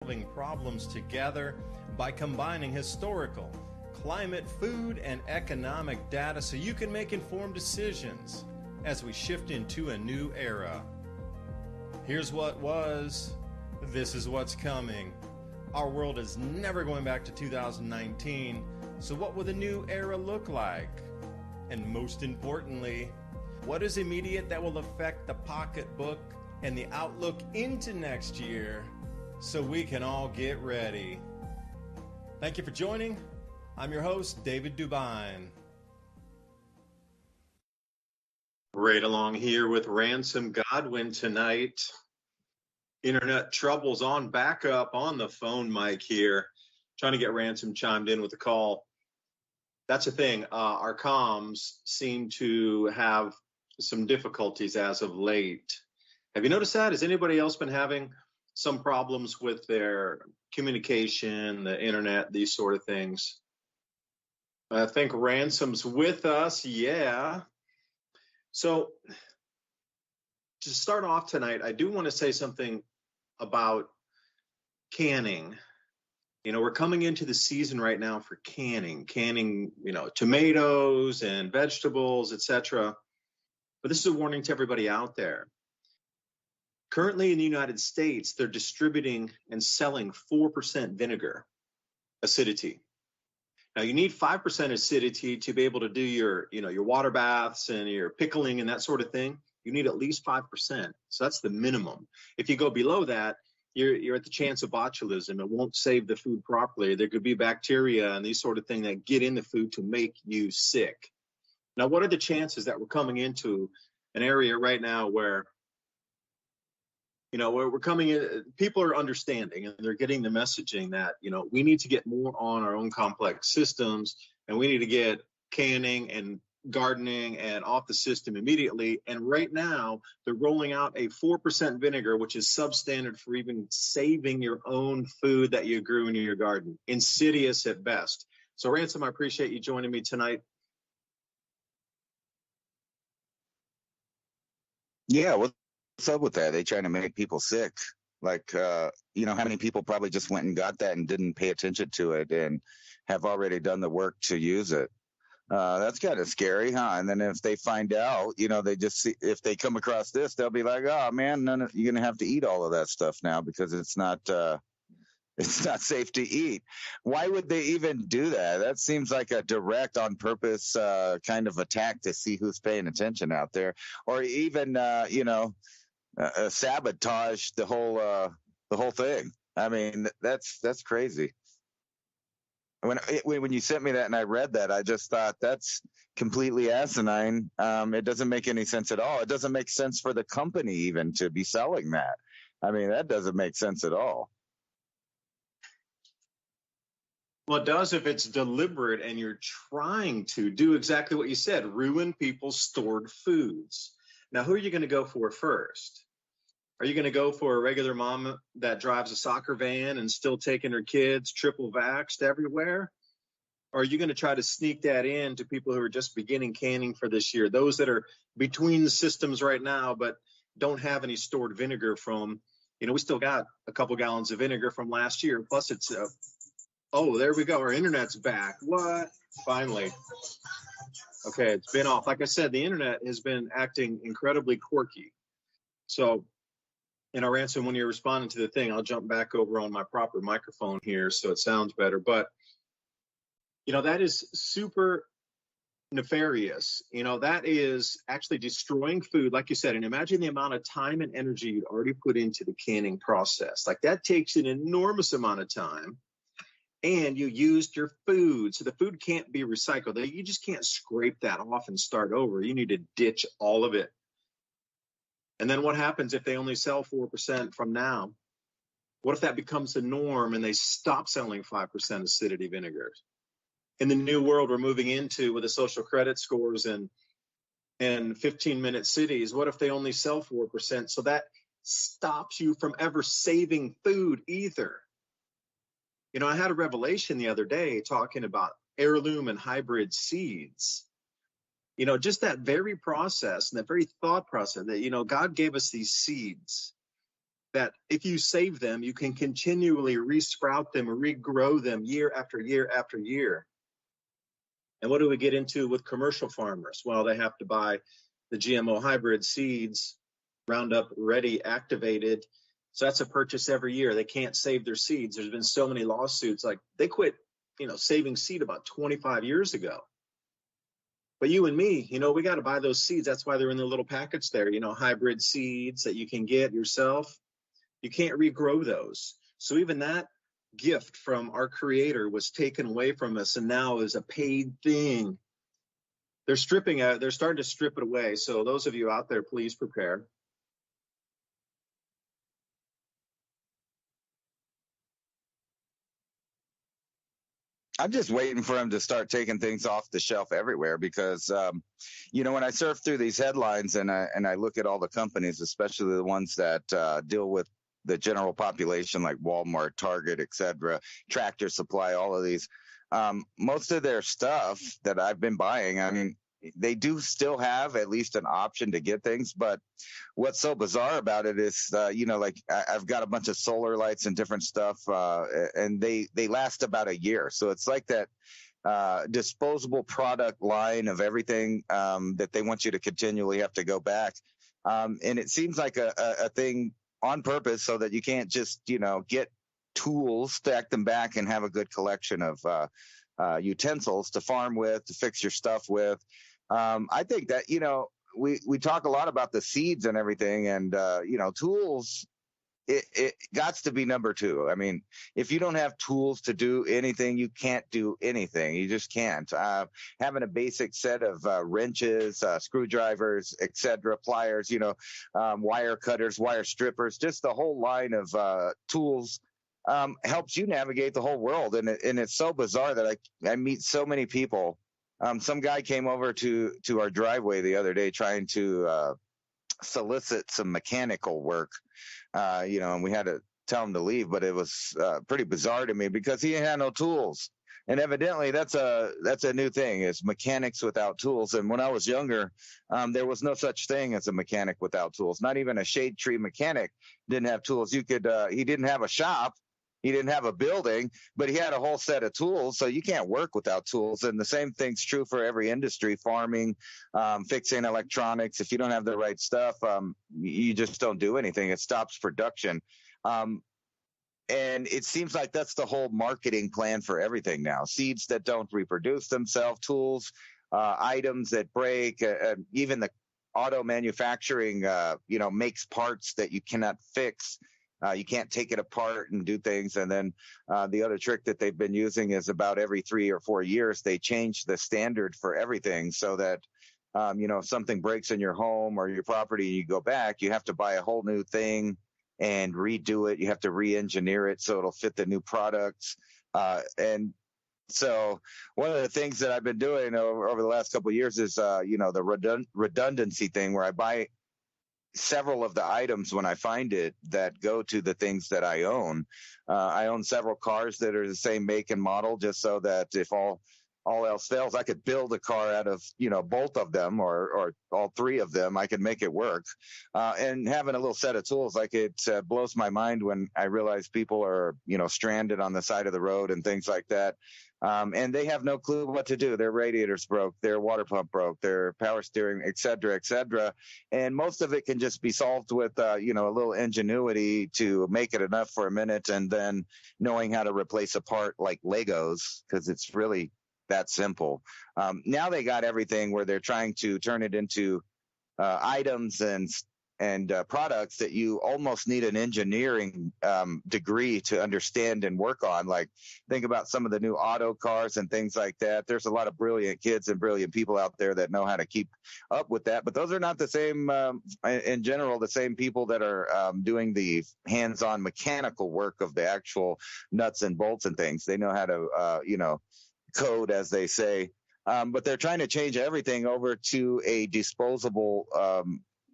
solving problems together by combining historical, climate, food, and economic data so you can make informed decisions as we shift into a new era. Here's what was, this is what's coming. Our world is never going back to 2019, so what will the new era look like? And most importantly, what is immediate that will affect the pocketbook and the outlook into next year so we can all get ready? Thank you for joining. I'm your host, David DuByne. Right along here with Ransom Godwin tonight. Internet troubles on backup on the phone mic here. Trying to get Ransom chimed in with a call. That's the thing. Our comms seem to have some difficulties as of late. Have you noticed that? Has anybody else been having some problems with their communication, the internet, these sort of things? I think Ransom's with us. Yeah. So to start off tonight, I do want to say something about canning. You know, we're coming into the season right now for canning, tomatoes and vegetables, etc. But this is a warning to everybody out there. Currently in the United States, they're distributing and selling 4% vinegar acidity. Now you need 5% acidity to be able to do your water baths and your pickling and that sort of thing. You need at least 5%. So that's the minimum. If you go below that, you're at the chance of botulism. It won't save the food properly. There could be bacteria and these sort of things that get in the food to make you sick. Now, what are the chances that we're coming into an area right now where, where we're coming in, people are understanding and they're getting the messaging that, we need to get more on our own complex systems and we need to get canning and gardening and off the system immediately. And right now they're rolling out a 4% vinegar, which is substandard for even saving your own food that you grew in your garden. Insidious at best. So Ransom, I appreciate you joining me tonight. Yeah, what's up with that? They trying to make people sick. Like, how many people probably just went and got that and didn't pay attention to it and have already done the work to use it. That's kind of scary, huh? And then if they find out, they just see, if they come across this, they'll be like, oh man, you're going to have to eat all of that stuff now because it's not safe to eat. Why would they even do that? That seems like a direct on purpose kind of attack to see who's paying attention out there, or even, sabotage the whole thing. I mean, that's crazy. When you sent me that and I read that, I just thought that's completely asinine. It doesn't make any sense at all. It doesn't make sense for the company even to be selling that. I mean, that doesn't make sense at all. Well, it does if it's deliberate and you're trying to do exactly what you said, ruin people's stored foods. Now, who are you going to go for first? Are you going to go for a regular mom that drives a soccer van and still taking her kids triple vaxxed everywhere? Or are you going to try to sneak that in to people who are just beginning canning for this year, those that are between the systems right now but don't have any stored vinegar from, we still got a couple gallons of vinegar from last year. Plus it's, oh, there we go. Our internet's back. What? Finally. Okay, it's been off. Like I said, the internet has been acting incredibly quirky. So, Ransom, when you're responding to the thing, I'll jump back over on my proper microphone here so it sounds better. But, that is super nefarious. That is actually destroying food, like you said. And imagine the amount of time and energy you'd already put into the canning process. Like that takes an enormous amount of time. And you used your food. So the food can't be recycled. You just can't scrape that off and start over. You need to ditch all of it. And then what happens if they only sell 4% from now? What if that becomes the norm and they stop selling 5% acidity vinegars? In the new world we're moving into with the social credit scores and 15-minute cities, what if they only sell 4%? So that stops you from ever saving food either. I had a revelation the other day talking about heirloom and hybrid seeds. Just that very process and that very thought process that, God gave us these seeds that if you save them, you can continually resprout them, regrow them year after year after year. And what do we get into with commercial farmers? Well, they have to buy the GMO hybrid seeds, Roundup Ready activated. So that's a purchase every year. They can't save their seeds. There's been so many lawsuits. Like they quit, saving seed about 25 years ago. But you and me, we got to buy those seeds. That's why they're in the little packets there, hybrid seeds that you can get yourself. You can't regrow those. So even that gift from our creator was taken away from us and now is a paid thing. They're starting to strip it away. So those of you out there, please prepare. I'm just waiting for him to start taking things off the shelf everywhere because, when I surf through these headlines and I look at all the companies, especially the ones that deal with the general population like Walmart, Target, etc., Tractor Supply, all of these, most of their stuff that I've been buying, I mean, they do still have at least an option to get things. But what's so bizarre about it is, like I've got a bunch of solar lights and different stuff, and they last about a year. So it's like that disposable product line of everything that they want you to continually have to go back. And it seems like a thing on purpose so that you can't just, get tools, stack them back and have a good collection of utensils to farm with, to fix your stuff with. I think that, we talk a lot about the seeds and everything and, tools, it got to be number two. I mean, if you don't have tools to do anything, you can't do anything. You just can't. Having a basic set of wrenches, screwdrivers, etc., pliers, wire cutters, wire strippers, just the whole line of tools helps you navigate the whole world. And it's so bizarre that I meet so many people. Some guy came over to our driveway the other day trying to solicit some mechanical work, and we had to tell him to leave, but it was pretty bizarre to me because he had no tools. And evidently that's a new thing, is mechanics without tools. And when I was younger, there was no such thing as a mechanic without tools. Not even a shade tree mechanic didn't have tools. He didn't have a shop. He didn't have a building, but he had a whole set of tools. So you can't work without tools. And the same thing's true for every industry, farming, fixing electronics. If you don't have the right stuff, you just don't do anything. It stops production. And it seems like that's the whole marketing plan for everything now. Seeds that don't reproduce themselves, tools, items that break, even the auto manufacturing, makes parts that you cannot fix. You can't take it apart and do things. And then the other trick that they've been using is about every 3 or 4 years, they change the standard for everything so that, if something breaks in your home or your property, you go back, you have to buy a whole new thing and redo it. You have to re-engineer it so it'll fit the new products. And so one of the things that I've been doing over the last couple of years is, the redundancy thing where I buy several of the items when I find it that go to the things that I own. I own several cars that are the same make and model, just so that if all else fails, I could build a car out of, both of them or all three of them. I could make it work. And having a little set of tools, like it blows my mind when I realize people are, stranded on the side of the road and things like that. And they have no clue what to do. Their radiators broke, their water pump broke, their power steering, et cetera, et cetera. And most of it can just be solved with, a little ingenuity to make it enough for a minute, and then knowing how to replace a part like Legos, because it's really that simple. Now they got everything where they're trying to turn it into items and products that you almost need an engineering degree to understand and work on. Like, think about some of the new auto cars and things like that. There's a lot of brilliant kids and brilliant people out there that know how to keep up with that. But those are not the same, in general, the same people that are doing the hands-on mechanical work of the actual nuts and bolts and things. They know how to, code, as they say. But they're trying to change everything over to a disposable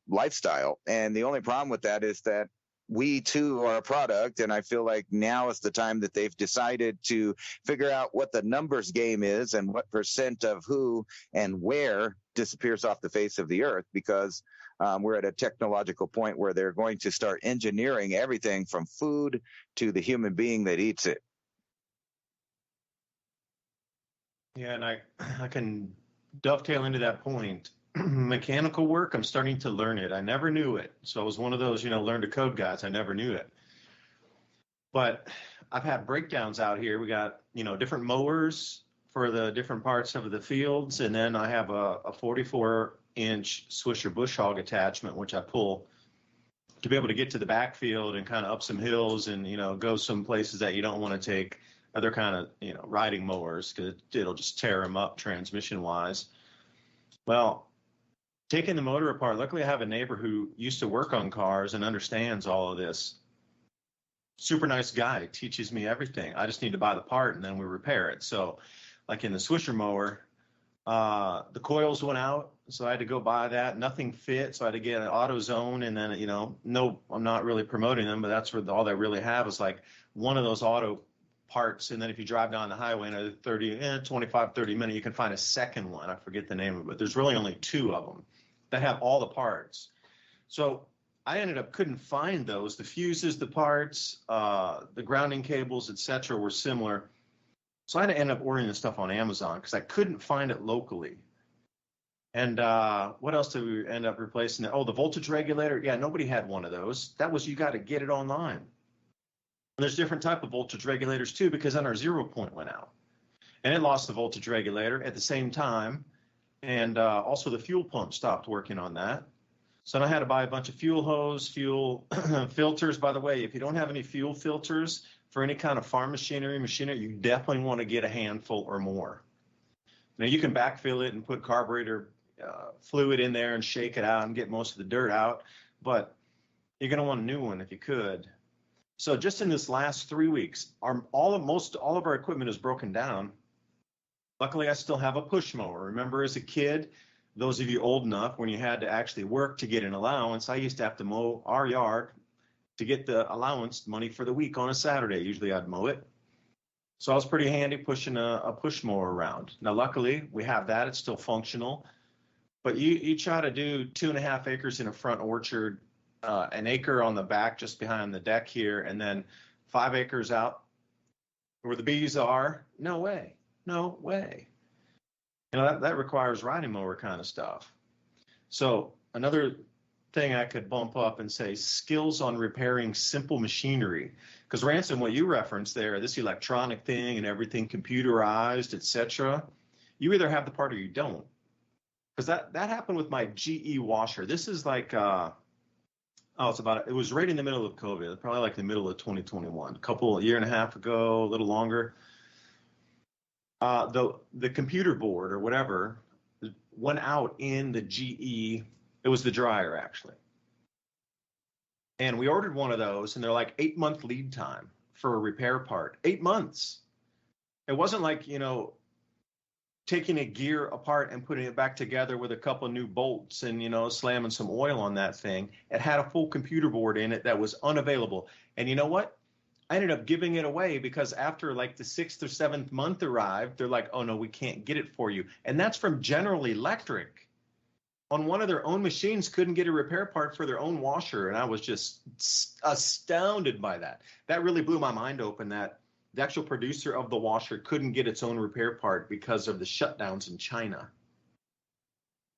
lifestyle. And the only problem with that is that we too are a product, and I feel like now is the time that they've decided to figure out what the numbers game is and what percent of who and where disappears off the face of the earth, because we're at a technological point where they're going to start engineering everything from food to the human being that eats it. Yeah, and I can dovetail into that point. Mechanical work, I'm starting to learn it. I never knew it. So I was one of those, learn to code guys. I never knew it. But I've had breakdowns out here. We got, different mowers for the different parts of the fields. And then I have a 44-inch Swisher bush hog attachment, which I pull to be able to get to the backfield and kind of up some hills and, go some places that you don't want to take other kind of, riding mowers, because it'll just tear them up transmission wise. Well, taking the motor apart, luckily I have a neighbor who used to work on cars and understands all of this. Super nice guy, teaches me everything. I just need to buy the part and then we repair it. So like in the Swisher mower, the coils went out, so I had to go buy that. Nothing fit, so I had to get an AutoZone, and then, no, I'm not really promoting them, but that's where all they really have is like one of those auto parts. And then if you drive down the highway in a 25, 30 minute, you can find a second one. I forget the name of it, but there's really only two of them that have all the parts. So I ended up couldn't find those. The fuses, the parts, the grounding cables, etc., were similar. So I had to end up ordering the stuff on Amazon because I couldn't find it locally. And what else did we end up replacing? Oh, the voltage regulator. Yeah, nobody had one of those. That was, you got to get it online. And there's different type of voltage regulators too, because then our 0 point went out. And it lost the voltage regulator at the same time. And also the fuel pump stopped working on that. So then I had to buy a bunch of fuel hose, fuel filters. By the way, if you don't have any fuel filters for any kind of farm machinery, you definitely want to get a handful or more. Now you can backfill it and put carburetor fluid in there and shake it out and get most of the dirt out, but you're going to want a new one if you could. So just in this last 3 weeks, all of our equipment is broken down. Luckily, I still have a push mower. Remember, as a kid, those of you old enough, when you had to actually work to get an allowance, I used to have to mow our yard to get the allowance money for the week on a Saturday. Usually I'd mow it. So I was pretty handy pushing a push mower around. Now, luckily, we have that. It's still functional. But you try to do 2.5 acres in a front orchard, an acre on the back just behind the deck here, and then 5 acres out where the bees are. No way. No way. That requires riding mower kind of stuff. So another thing I could bump up and say, skills on repairing simple machinery. Because Ransom, what you referenced there, this electronic thing and everything computerized, etc., you either have the part or you don't. Because that happened with my GE washer. This is like, it was right in the middle of COVID, probably like the middle of 2021, a year and a half ago, a little longer. The computer board or whatever went out in the GE. It was the dryer, actually. And we ordered one of those, and they're like 8-month lead time for a repair part. 8 months. It wasn't like, taking a gear apart and putting it back together with a couple of new bolts and, slamming some oil on that thing. It had a full computer board in it that was unavailable. And you know what? I ended up giving it away because after like the 6th or 7th month arrived, they're like, oh no, we can't get it for you. And that's from General Electric. On one of their own machines, couldn't get a repair part for their own washer. And I was just astounded by that. That really blew my mind open that the actual producer of the washer couldn't get its own repair part because of the shutdowns in China.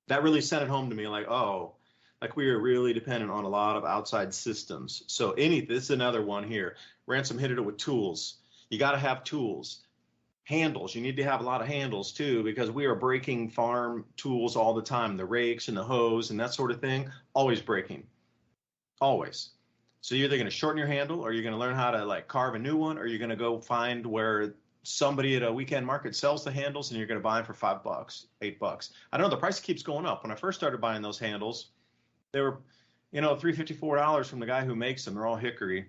That really sent it home to me like, oh, like we are really dependent on a lot of outside systems. So this is another one here. Ransom hit it with tools. You got to have tools. Handles. You need to have a lot of handles too, because we are breaking farm tools all the time. The rakes and the hose and that sort of thing, always breaking. Always. So you're either going to shorten your handle, or you're going to learn how to like carve a new one, or you're going to go find where somebody at a weekend market sells the handles and you're going to buy them for $5, $8. I don't know, the price keeps going up. When I first started buying those handles, they were, $3, $4 from the guy who makes them. They're all hickory.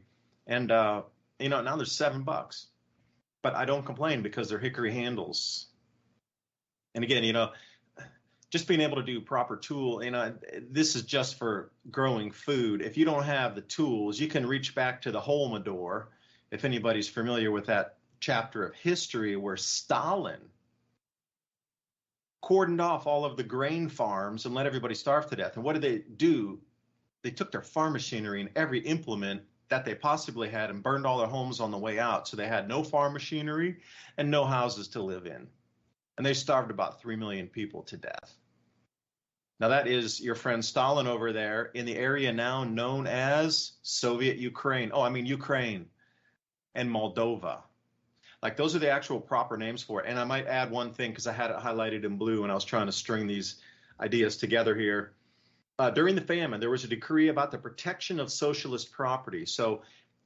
And, now they're $7. But I don't complain because they're hickory handles. And again, just being able to do proper tool, this is just for growing food. If you don't have the tools, you can reach back to the Holodomor, if anybody's familiar with that chapter of history where Stalin cordoned off all of the grain farms and let everybody starve to death. And what did they do? They took their farm machinery and every implement that they possibly had and burned all their homes on the way out. So they had no farm machinery and no houses to live in. And they starved about 3 million people to death. Now that is your friend Stalin over there in the area now known as Soviet Ukraine. Ukraine and Moldova. Like those are the actual proper names for it. And I might add one thing because I had it highlighted in blue when I was trying to string these ideas together here. During the famine, there was a decree about the protection of socialist property. So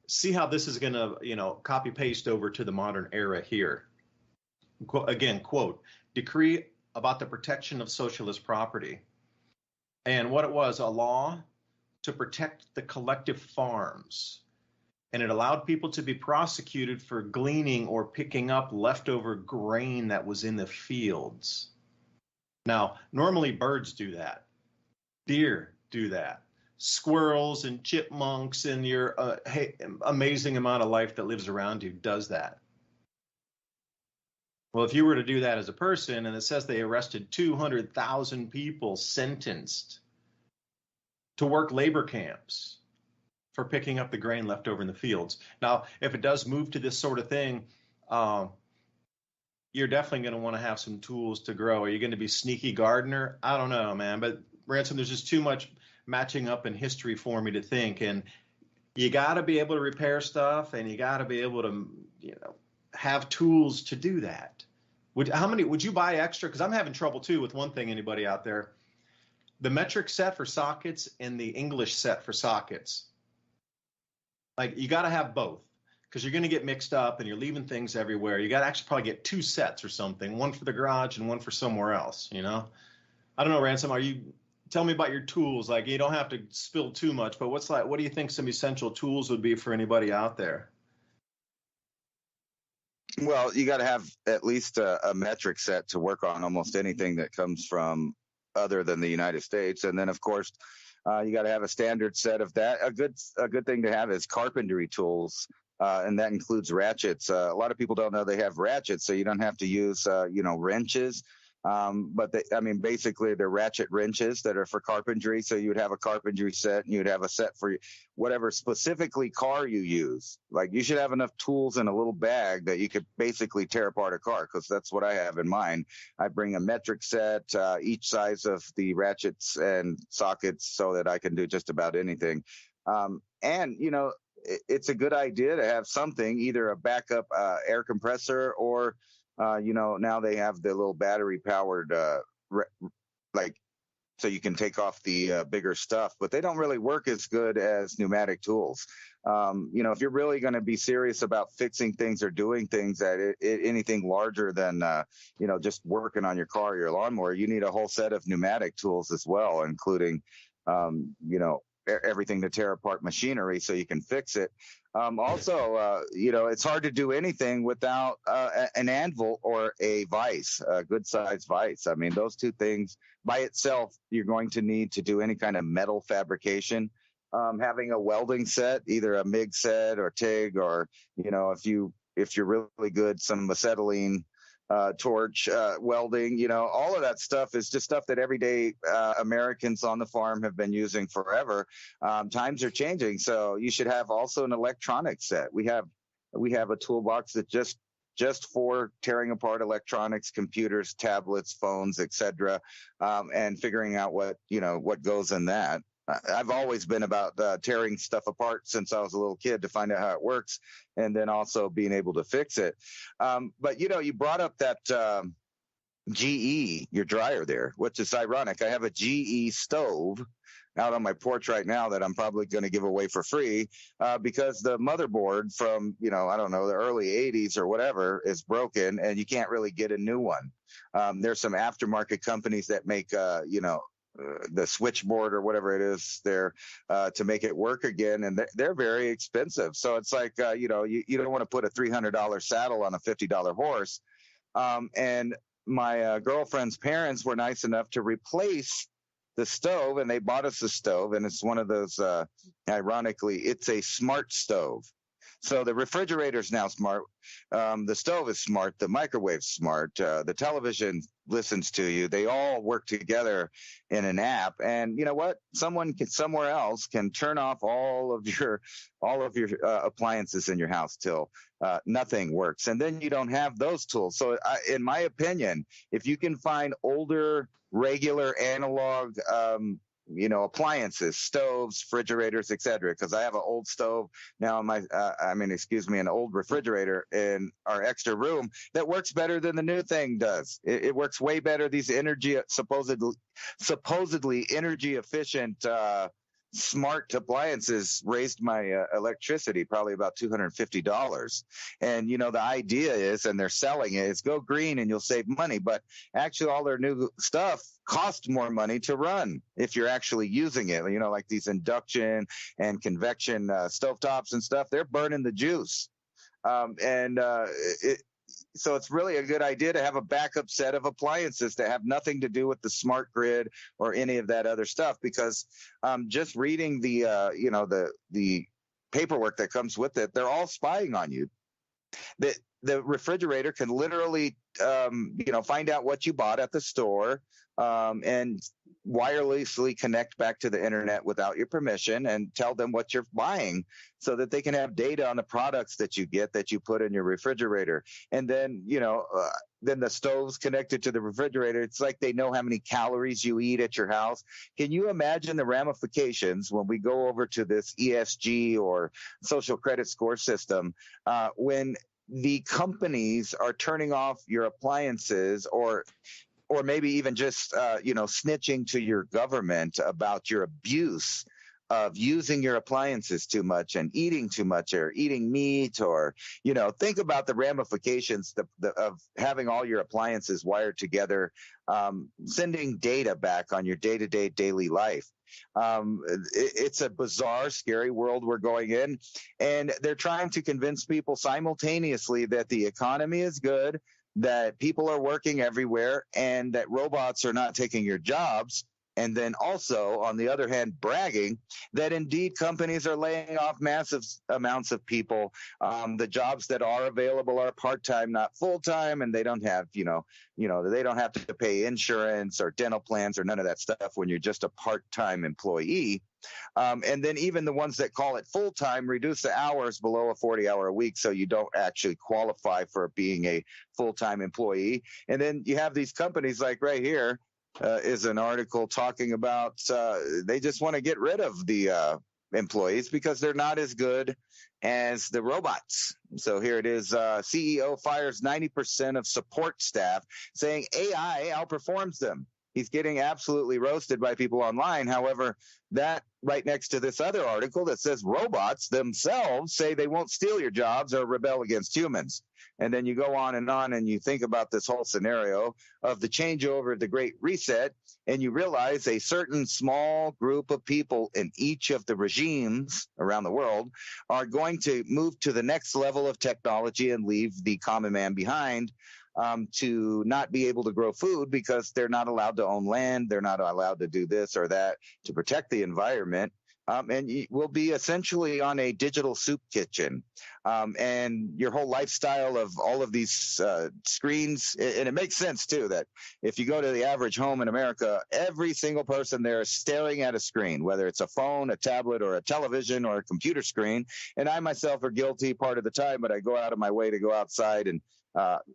see how this is going to, copy paste over to the modern era here. Again, quote, decree about the protection of socialist property. And what it was, a law to protect the collective farms. And it allowed people to be prosecuted for gleaning or picking up leftover grain that was in the fields. Now, normally birds do that. Deer do that. Squirrels and chipmunks and your amazing amount of life that lives around you does that. Well, if you were to do that as a person, and it says they arrested 200,000 people sentenced to work labor camps for picking up the grain left over in the fields. Now, if it does move to this sort of thing, you're definitely going to want to have some tools to grow. Are you going to be sneaky gardener? I don't know, man. But Ransom, there's just too much matching up in history for me to think. And you got to be able to repair stuff, and you got to be able to, have tools to do that. Would you buy extra? Because I'm having trouble too with one thing, anybody out there. The metric set for sockets and the English set for sockets. Like you got to have both because you're going to get mixed up and you're leaving things everywhere. You got to actually probably get 2 sets or something, one for the garage and one for somewhere else, I don't know, Ransom, tell me about your tools. Like you don't have to spill too much, but what do you think some essential tools would be for anybody out there? Well, you got to have at least a metric set to work on almost anything that comes from other than the United States. And then, of course, you got to have a standard set of that. A good thing to have is carpentry tools, and that includes ratchets. A lot of people don't know they have ratchets, so you don't have to use, wrenches. But basically they're ratchet wrenches that are for carpentry. So you would have a carpentry set, and you'd have a set for whatever specifically car you use. Like you should have enough tools in a little bag that you could basically tear apart a car, because that's what I have in mind. I bring a metric set, each size of the ratchets and sockets, so that I can do just about anything. It's a good idea to have something, either a backup air compressor or now they have the little battery powered, so you can take off the bigger stuff, but they don't really work as good as pneumatic tools. If you're really going to be serious about fixing things or doing things at anything larger than, just working on your car or your lawnmower, you need a whole set of pneumatic tools as well, including, everything to tear apart machinery so you can fix it. It's hard to do anything without an anvil or a vise, a good sized vise. I mean, those two things by itself, you're going to need to do any kind of metal fabrication. Having a welding set, either a MIG set or TIG, or, if you're really good, some acetylene torch welding, all of that stuff is just stuff that everyday Americans on the farm have been using forever. Times are changing, so you should have also an electronic set. We have a toolbox that just for tearing apart electronics, computers, tablets, phones, etc., and figuring out what goes in that. I've always been about tearing stuff apart since I was a little kid to find out how it works, and then also being able to fix it. But you brought up that GE, your dryer there, which is ironic. I have a GE stove out on my porch right now that I'm probably going to give away for free because the motherboard from, I don't know, the early 80s or whatever is broken, and you can't really get a new one. There's some aftermarket companies that make, the switchboard or whatever it is there to make it work again, and they're very expensive. So it's like you don't want to put a $300 saddle on a $50 horse. And my girlfriend's parents were nice enough to replace the stove, and they bought us a stove, and it's one of those, ironically, it's a smart stove. So the refrigerator's now smart. The stove is smart. The microwave's smart. The television listens to you. They all work together in an app. And you know what? Someone somewhere else can turn off all of your appliances in your house till nothing works. And then you don't have those tools. So in my opinion, if you can find older, regular analog appliances, stoves, refrigerators, etc. Because I have an old stove now in an old refrigerator in our extra room that works better than the new thing does. It works way better. These supposedly energy efficient smart appliances raised my electricity probably about $250. And, the idea is, and they're selling it, is go green and you'll save money. But actually all their new stuff cost more money to run if you're actually using it. Like these induction and convection stovetops and stuff, they're burning the juice. So it's really a good idea to have a backup set of appliances that have nothing to do with the smart grid or any of that other stuff, because just reading the paperwork that comes with it, they're all spying on you. The refrigerator can literally, find out what you bought at the store and wirelessly connect back to the internet without your permission and tell them what you're buying so that they can have data on the products that you get that you put in your refrigerator. And then, then the stove's connected to the refrigerator. It's like they know how many calories you eat at your house. Can you imagine the ramifications when we go over to this ESG or social credit score system when the companies are turning off your appliances or maybe even just, snitching to your government about your abuse of using your appliances too much and eating too much or eating meat or, think about the ramifications of having all your appliances wired together, sending data back on your day-to-day daily life. It's a bizarre, scary world we're going in, and they're trying to convince people simultaneously that the economy is good, that people are working everywhere, and that robots are not taking your jobs. And then also, on the other hand, bragging that indeed companies are laying off massive amounts of people. The jobs that are available are part-time, not full-time, and they don't have, they don't have to pay insurance or dental plans or none of that stuff when you're just a part-time employee. And then even the ones that call it full-time reduce the hours below a 40-hour a week, so you don't actually qualify for being a full-time employee. And then you have these companies like right here, is an article talking about they just want to get rid of the employees because they're not as good as the robots. So here it is. CEO fires 90% of support staff, saying AI outperforms them. He's getting absolutely roasted by people online. However, that right next to this other article that says robots themselves say they won't steal your jobs or rebel against humans. And then you go on and you think about this whole scenario of the changeover, the Great Reset, and you realize a certain small group of people in each of the regimes around the world are going to move to the next level of technology and leave the common man behind, to not be able to grow food because they're not allowed to own land. They're not allowed to do this or that to protect the environment. And we'll be essentially on a digital soup kitchen. And your whole lifestyle of all of these screens, and it makes sense, too, that if you go to the average home in America, every single person there is staring at a screen, whether it's a phone, a tablet, or a television, or a computer screen. And I myself are guilty part of the time, but I go out of my way to go outside and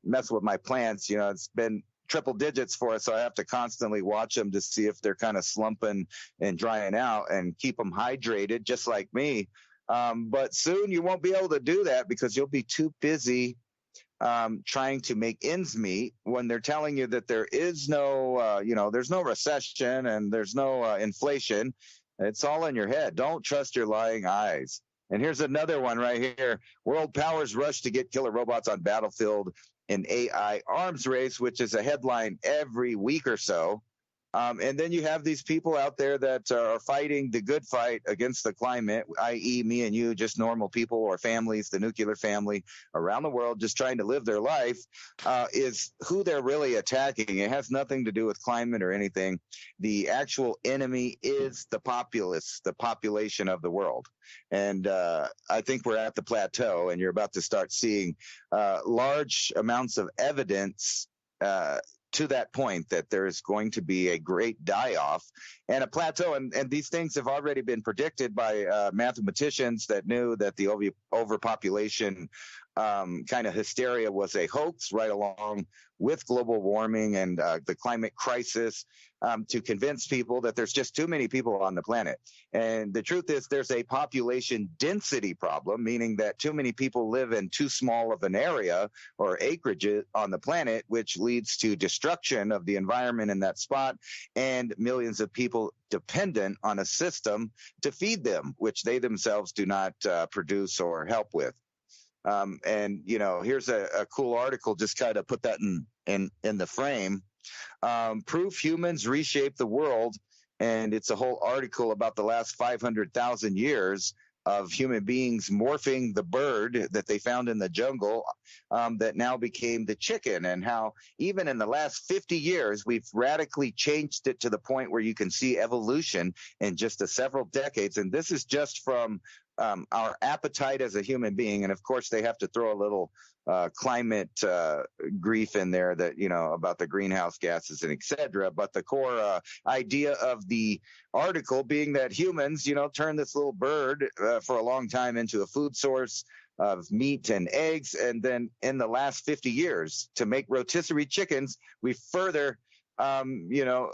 mess with my plants. It's been triple digits for us, so I have to constantly watch them to see if they're kind of slumping and drying out and keep them hydrated, just like me. But soon you won't be able to do that because you'll be too busy trying to make ends meet when they're telling you that there is no, there's no recession and there's no inflation. It's all in your head. Don't trust your lying eyes. And here's another one right here. World powers rush to get killer robots on battlefield in AI arms race, which is a headline every week or so. And then you have these people out there that are fighting the good fight against the climate, i.e., me and you, just normal people or families, the nuclear family around the world, just trying to live their life, is who they're really attacking. It has nothing to do with climate or anything. The actual enemy is the populace, the population of the world. And I think we're at the plateau, and you're about to start seeing large amounts of evidence to that point that there is going to be a great die-off and a plateau. And these things have already been predicted by mathematicians that knew that the overpopulation kind of hysteria was a hoax right along with global warming and the climate crisis, to convince people that there's just too many people on the planet. And the truth is there's a population density problem, meaning that too many people live in too small of an area or acreage on the planet, which leads to destruction of the environment in that spot and millions of people dependent on a system to feed them, which they themselves do not produce or help with. And, you know, here's a cool article, just kind of put that in the frame. Proof humans reshape the world. And it's a whole article about the last 500,000 years of human beings morphing the bird that they found in the jungle that now became the chicken, and how even in the last 50 years, we've radically changed it to the point where you can see evolution in just several decades. And this is just from our appetite as a human being. And of course, they have to throw a little climate grief in there, that, you know, about the greenhouse gases and et cetera. But the core idea of the article being that humans, you know, turn this little bird for a long time into a food source of meat and eggs. And then in the last 50 years, to make rotisserie chickens, we further you know,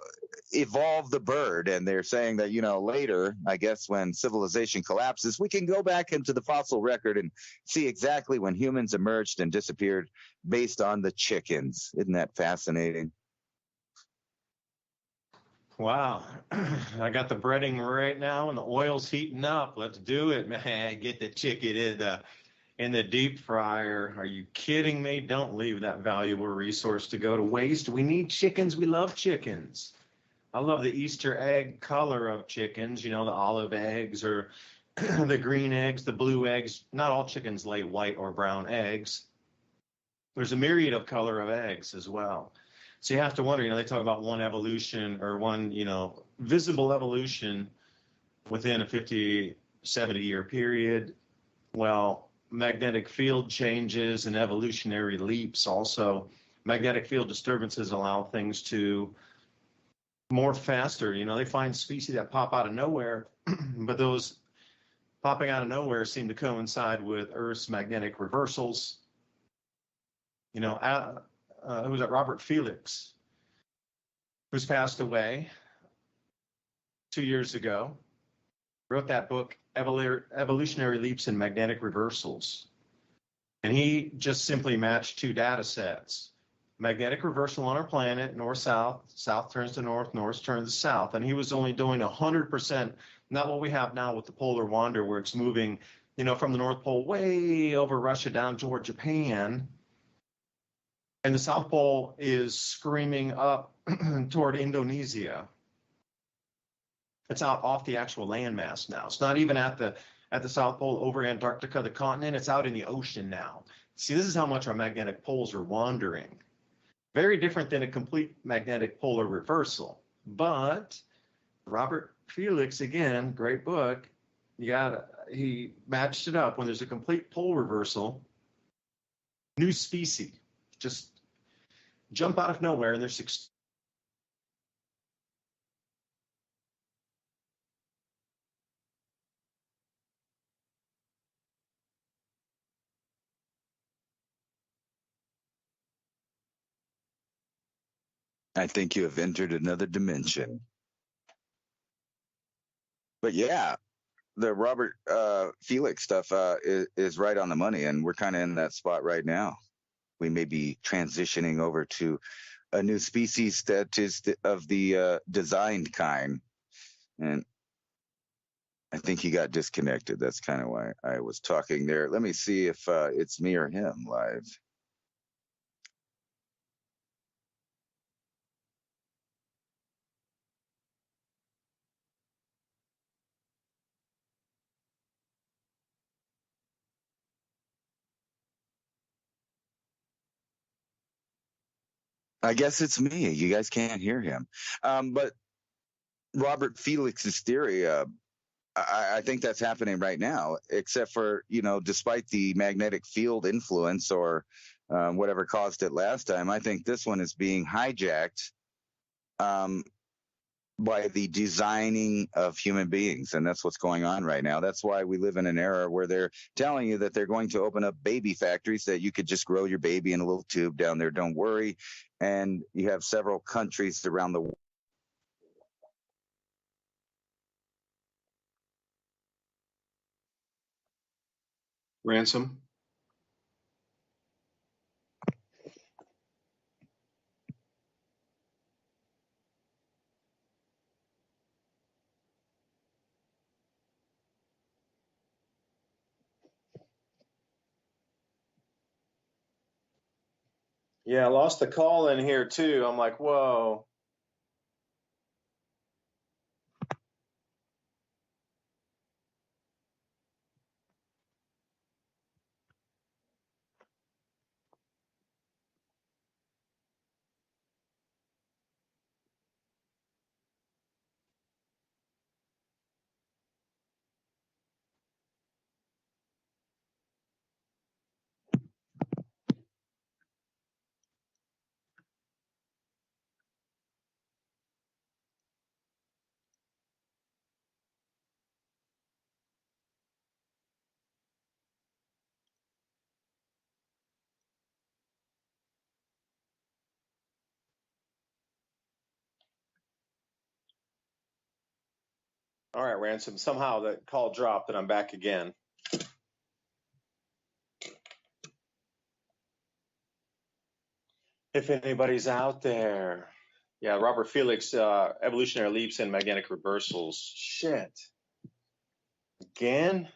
evolve the bird. And they're saying that, you know, later, I guess, when civilization collapses, we can go back into the fossil record and see exactly when humans emerged and disappeared based on the chickens. Isn't that fascinating? Wow. I got the breading right now and the oil's heating up. Let's do it, man. Get the chicken in the deep fryer. Are you kidding me? Don't leave that valuable resource to go to waste. We need chickens. We love chickens. I love the Easter egg color of chickens, you know, the olive eggs or the green eggs, the blue eggs. Not all chickens lay white or brown eggs. There's a myriad of color of eggs as well. So you have to wonder, you know, they talk about one evolution or one, you know, visible evolution within a 50, 70-year period. Well, magnetic field changes and evolutionary leaps also. Magnetic field disturbances allow things to morph faster. You know, they find species that pop out of nowhere, but those popping out of nowhere seem to coincide with Earth's magnetic reversals. You know, who was that? Robert Felix, who's passed away 2 years ago, wrote that book, Evolutionary Leaps in Magnetic Reversals. And he just simply matched two data sets. Magnetic reversal on our planet, north-south, south turns to north, north turns to south. And he was only doing 100%, not what we have now with the polar wander, where it's moving, you know, from the North Pole way over Russia down toward Japan. And the South Pole is screaming up toward Indonesia. It's out off the actual landmass now. It's not even at the South Pole over Antarctica, the continent. It's out in the ocean now. See, this is how much our magnetic poles are wandering. Very different than a complete magnetic polar reversal. But Robert Felix, again, great book. He matched it up. When there's a complete pole reversal, new species just jump out of nowhere, and there's I think you have entered another dimension. But yeah, the Robert Felix stuff is right on the money, and we're kind of in that spot right now. We may be transitioning over to a new species that is of the designed kind. And I think he got disconnected. That's kind of why I was talking there. Let me see if it's me or him live. I guess it's me. You guys can't hear him. But Robert Felix's theory, I think that's happening right now, except for, despite the magnetic field influence or whatever caused it last time, I think this one is being hijacked um, by the designing of human beings. And that's what's going on right now. That's why we live in an era where they're telling you that they're going to open up baby factories that you could just grow your baby in a little tube down there. Don't worry. And you have several countries around the world. Ransom. Yeah, I lost the call in here too. I'm like, whoa. All right, Ransom. Somehow the call dropped and I'm back again. If anybody's out there. Yeah, Robert Felix, evolutionary leaps and magnetic reversals. Shit. Again?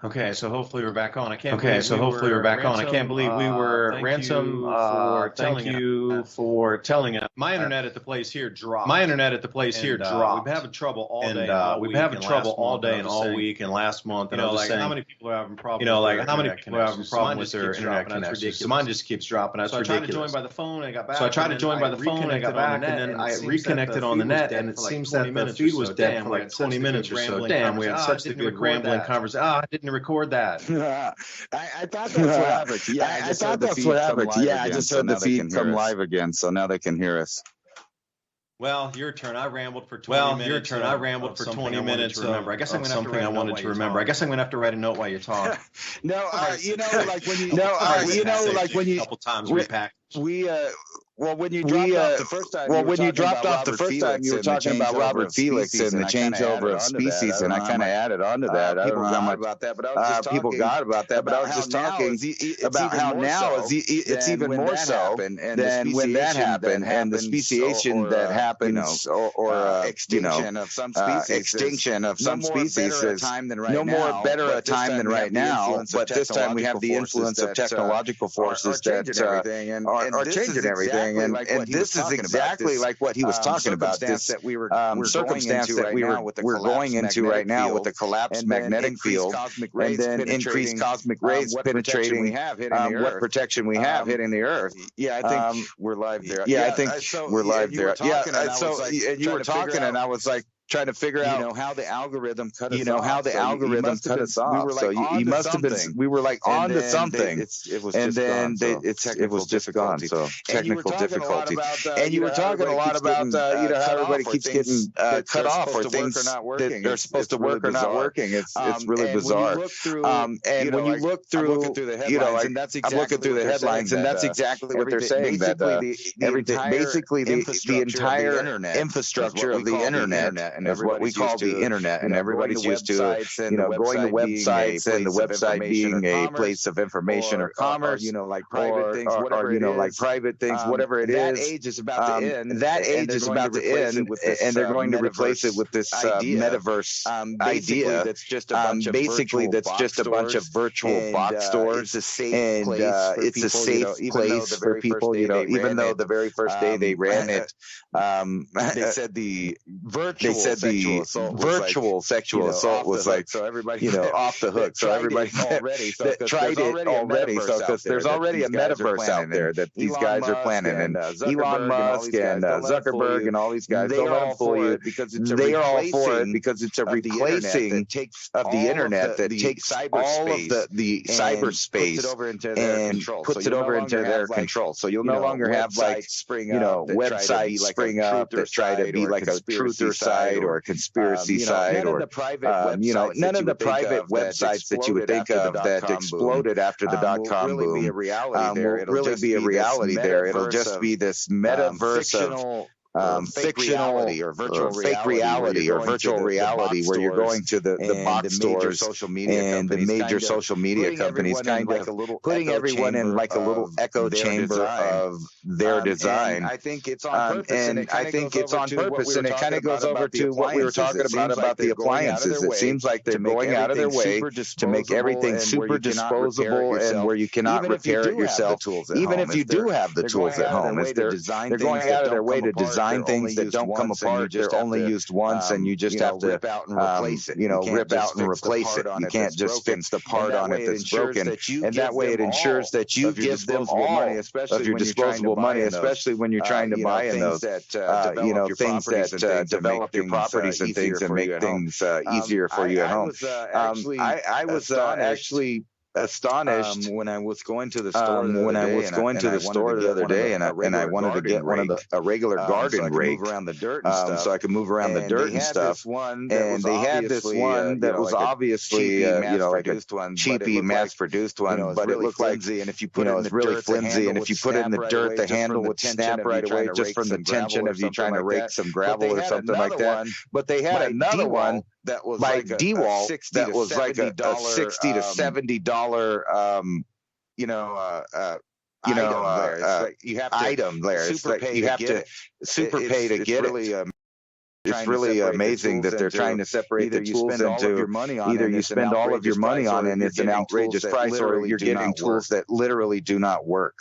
Okay, so hopefully we're back on. I can't Okay, believe so hopefully we're back on. I can't believe we were Ransom. Thank you for telling us. My internet at the place here dropped. My internet at the place here dropped. We've been having trouble all And day and all we've week. been having and trouble last all month, day and and I'm just all saying, week and last month. You And know, I'm just like saying, how many people are having problems? you know, with like their how many internet people are having connections? problems Mine with just their keeps internet dropping. That's connections? So ridiculous. mine just keeps dropping. That's So I tried to ridiculous. join by the phone and I got back. So I tried to and join then by I the phone and I got reconnected on the back, and net, then it I seems that reconnected the on the feed was net, dead and it for like seems 20 that the minutes or feed so. was dead Damn, for we like had such 20 a good minutes or so. rambling Damn, we had conversation. such a good rambling conversation. I didn't record that. I thought that's what happened. Yeah, I thought that's what happened. Yeah, I just heard the feed come live again, so now they can hear us. Well, your turn. I rambled for 20 minutes. Your turn. I rambled for 20 minutes. Remember, I guess I'm gonna have to something write I a note wanted while to you remember. I talk. guess I'm gonna have to write a note while you talk. No, you know, like when you A couple times repackaged. Well, when you dropped off the first time, you were talking about Robert Felix and the changeover of species, and I kind of added on to that. I don't know how much about that, but people got about that, but I was just talking about how now it's even more so than when that happened, and the speciation that happens, or extinction of some species is no more better a time than right now. But this time we have the influence of technological forces that are changing everything. And this is exactly like what he was talking about, this circumstance that we're going into right now with the collapsed magnetic field, and then increased cosmic rays penetrating what protection we have hitting the Earth. Yeah, I think we're live there. Yeah, I think we're live there. Yeah, so and you were talking, and I was like, trying to figure out how the algorithm cut us off. how the algorithm cut us off. So you must have been, we were like on to something, and then it was just gone. So technical difficulties. And you were talking a lot about how everybody keeps getting cut off, or things that are supposed to work are not working. It's really bizarre. And when you look through, I'm looking through the headlines, and that's exactly what they're saying. That basically the entire infrastructure of the internet is what we call the internet, and everybody's used to, going to websites, and the website being a place of information or commerce, like private things, whatever it is. That age is about to end. That age is about to end, and they're going to replace it with this metaverse idea. That's just a bunch of virtual box stores, and it's a safe place for people. Even though the very first day they ran it, they said the virtual sexual assault was like, so everybody, off the hook. So everybody that tried it already. So because there's already a metaverse out there that these guys are planning, and Elon Musk and Zuckerberg and all these guys, they are all for it because it's a replacing of the internet that takes all of the cyberspace and puts it over into their control. So you'll no longer have like websites spring up that try to be like a truther site or a conspiracy site, or none of the private websites that you would think of that exploded after the dot-com boom will really be a reality there. It'll just be this metaverse of fictional or fake reality or virtual reality where you're going to the box stores and the major social media companies, kind of putting everyone in like a little echo chamber of their design. I think it's on purpose, and I think it's on purpose, and it kind of goes over to what we were talking about the appliances. It seems like they're going out of their way to make everything super disposable and where you cannot repair it yourself, even if you do have the tools at home. They're going out of their way to design things that don't come apart. They're only used once, and you just have to rip out and replace it. You can't just fix the part on it that's broken. And that way it ensures that you give them all of your disposable money, especially when you're trying to buy in those, things that develop your properties and things and make things easier for you at home. I was actually astonished when I was going to the store the other day, and I wanted to get a regular garden rake, so I could move around the dirt and stuff. And they had this one that was obviously like a cheapy mass-produced one, but it looked like, and if you put it really flimsy, and if you put it in the dirt, the handle would snap right away just from the tension of you trying to rake some gravel or something like that. But they had another one that was by DeWalt that was like a $60 to $70 item there. You have to super pay to get it. It's really amazing that they're trying to separate the tools into either you spend all of your money on and it's an outrageous price, or you're getting tools that literally do not work.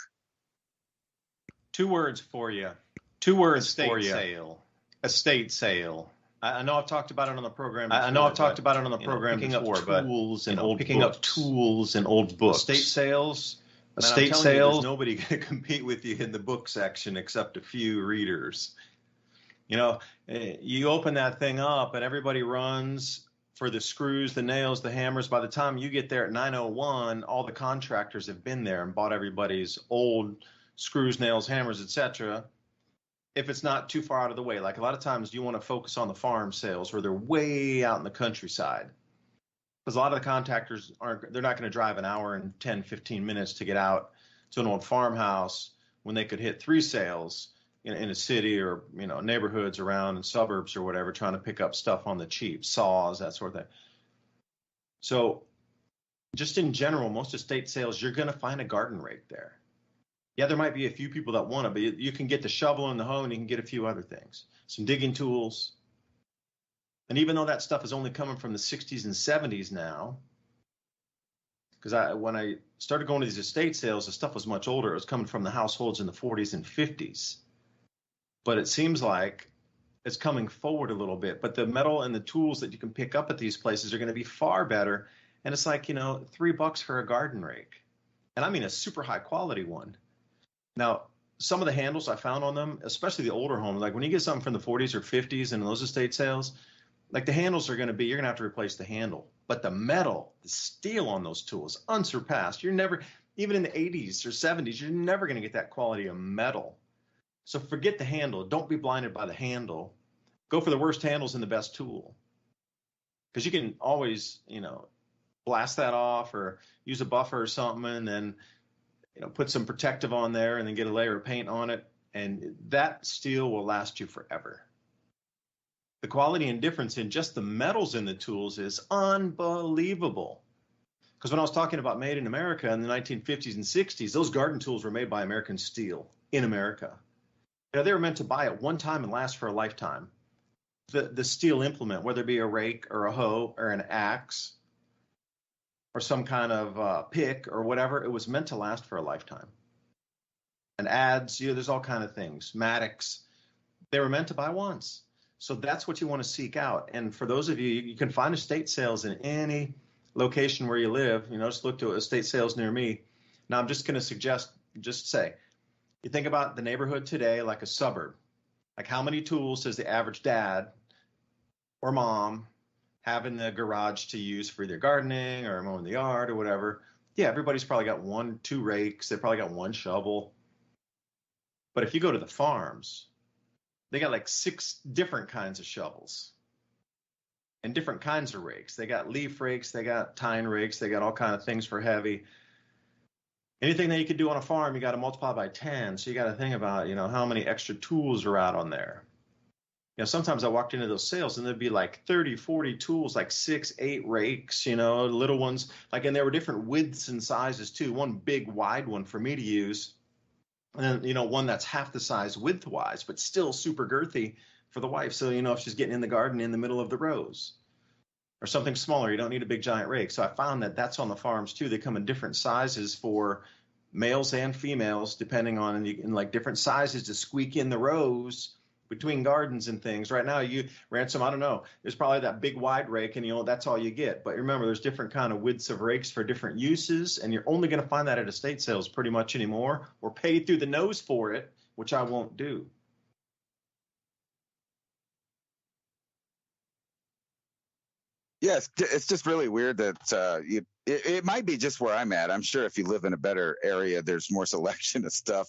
Two words for you. Two words for you. Estate sale. I know I've talked about it on the program before. Picking up tools and old books. Estate sales. There's nobody going to compete with you in the book section except a few readers. You know, you open that thing up and everybody runs for the screws, the nails, the hammers. By the time you get there at 9:01, all the contractors have been there and bought everybody's old screws, nails, hammers, etc. If it's not too far out of the way. Like a lot of times you want to focus on the farm sales where they're way out in the countryside. Because a lot of the contractors they're not going to drive an hour and 10, 15 minutes to get out to an old farmhouse when they could hit 3 sales in a city or, you know, neighborhoods around in suburbs or whatever, trying to pick up stuff on the cheap, saws, that sort of thing. So just in general, most estate sales, you're going to find a garden rake there. Yeah, there might be a few people that want it, but you can get the shovel and the hoe and you can get a few other things, some digging tools. And even though that stuff is only coming from the 60s and 70s now, because when I started going to these estate sales, the stuff was much older. It was coming from the households in the 40s and 50s. But it seems like it's coming forward a little bit. But the metal and the tools that you can pick up at these places are going to be far better. And it's like, you know, $3 for a garden rake. And I mean a super high quality one. Now, some of the handles I found on them, especially the older homes, like when you get something from the 40s or 50s and those estate sales, like the handles are going to be, you're going to have to replace the handle. But the metal, the steel on those tools, unsurpassed. You're never, even in the 80s or 70s, you're never going to get that quality of metal. So forget the handle. Don't be blinded by the handle. Go for the worst handles and the best tool. Because you can always, you know, blast that off or use a buffer or something and then, you know, put some protective on there and then get a layer of paint on it. And that steel will last you forever. The quality and difference in just the metals in the tools is unbelievable. Because when I was talking about made in America in the 1950s and 60s, those garden tools were made by American steel in America. You know, they were meant to buy it one time and last for a lifetime. The steel implement, whether it be a rake or a hoe or an axe or some kind of pick or whatever, it was meant to last for a lifetime. And adze, you know, there's all kind of things. Mattocks, they were meant to buy once. So that's what you want to seek out. And for those of you, you can find estate sales in any location where you live. You know, just look to estate sales near me. Now, I'm just going to suggest, just say, you think about the neighborhood today like a suburb. Like how many tools does the average dad or mom have in the garage to use for either gardening or mowing the yard or whatever? Yeah, everybody's probably got 1, 2 rakes. They probably got 1 shovel. But if you go to the farms, they got like 6 different kinds of shovels and different kinds of rakes. They got leaf rakes, they got tine rakes, they got all kind of things for heavy. Anything that you could do on a farm, you got to multiply by 10. So you got to think about, you know, how many extra tools are out on there. You know, sometimes I walked into those sales and there'd be like 30, 40 tools, like 6, 8 rakes, you know, little ones. Like, and there were different widths and sizes too. One big wide one for me to use. And then, you know, one that's half the size width-wise, but still super girthy for the wife. So, you know, if she's getting in the garden in the middle of the rows or something smaller, you don't need a big giant rake. So I found that that's on the farms too. They come in different sizes for males and females, depending on, in like different sizes to squeak in the rows between gardens and things. Right now, Ransom, I don't know, there's probably that big wide rake and, you know, that's all you get. But remember, there's different kind of widths of rakes for different uses, and you're only going to find that at estate sales pretty much anymore, or pay through the nose for it, which I won't do. Yes, it's just really weird that it might be just where I'm at. I'm sure if you live in a better area, there's more selection of stuff.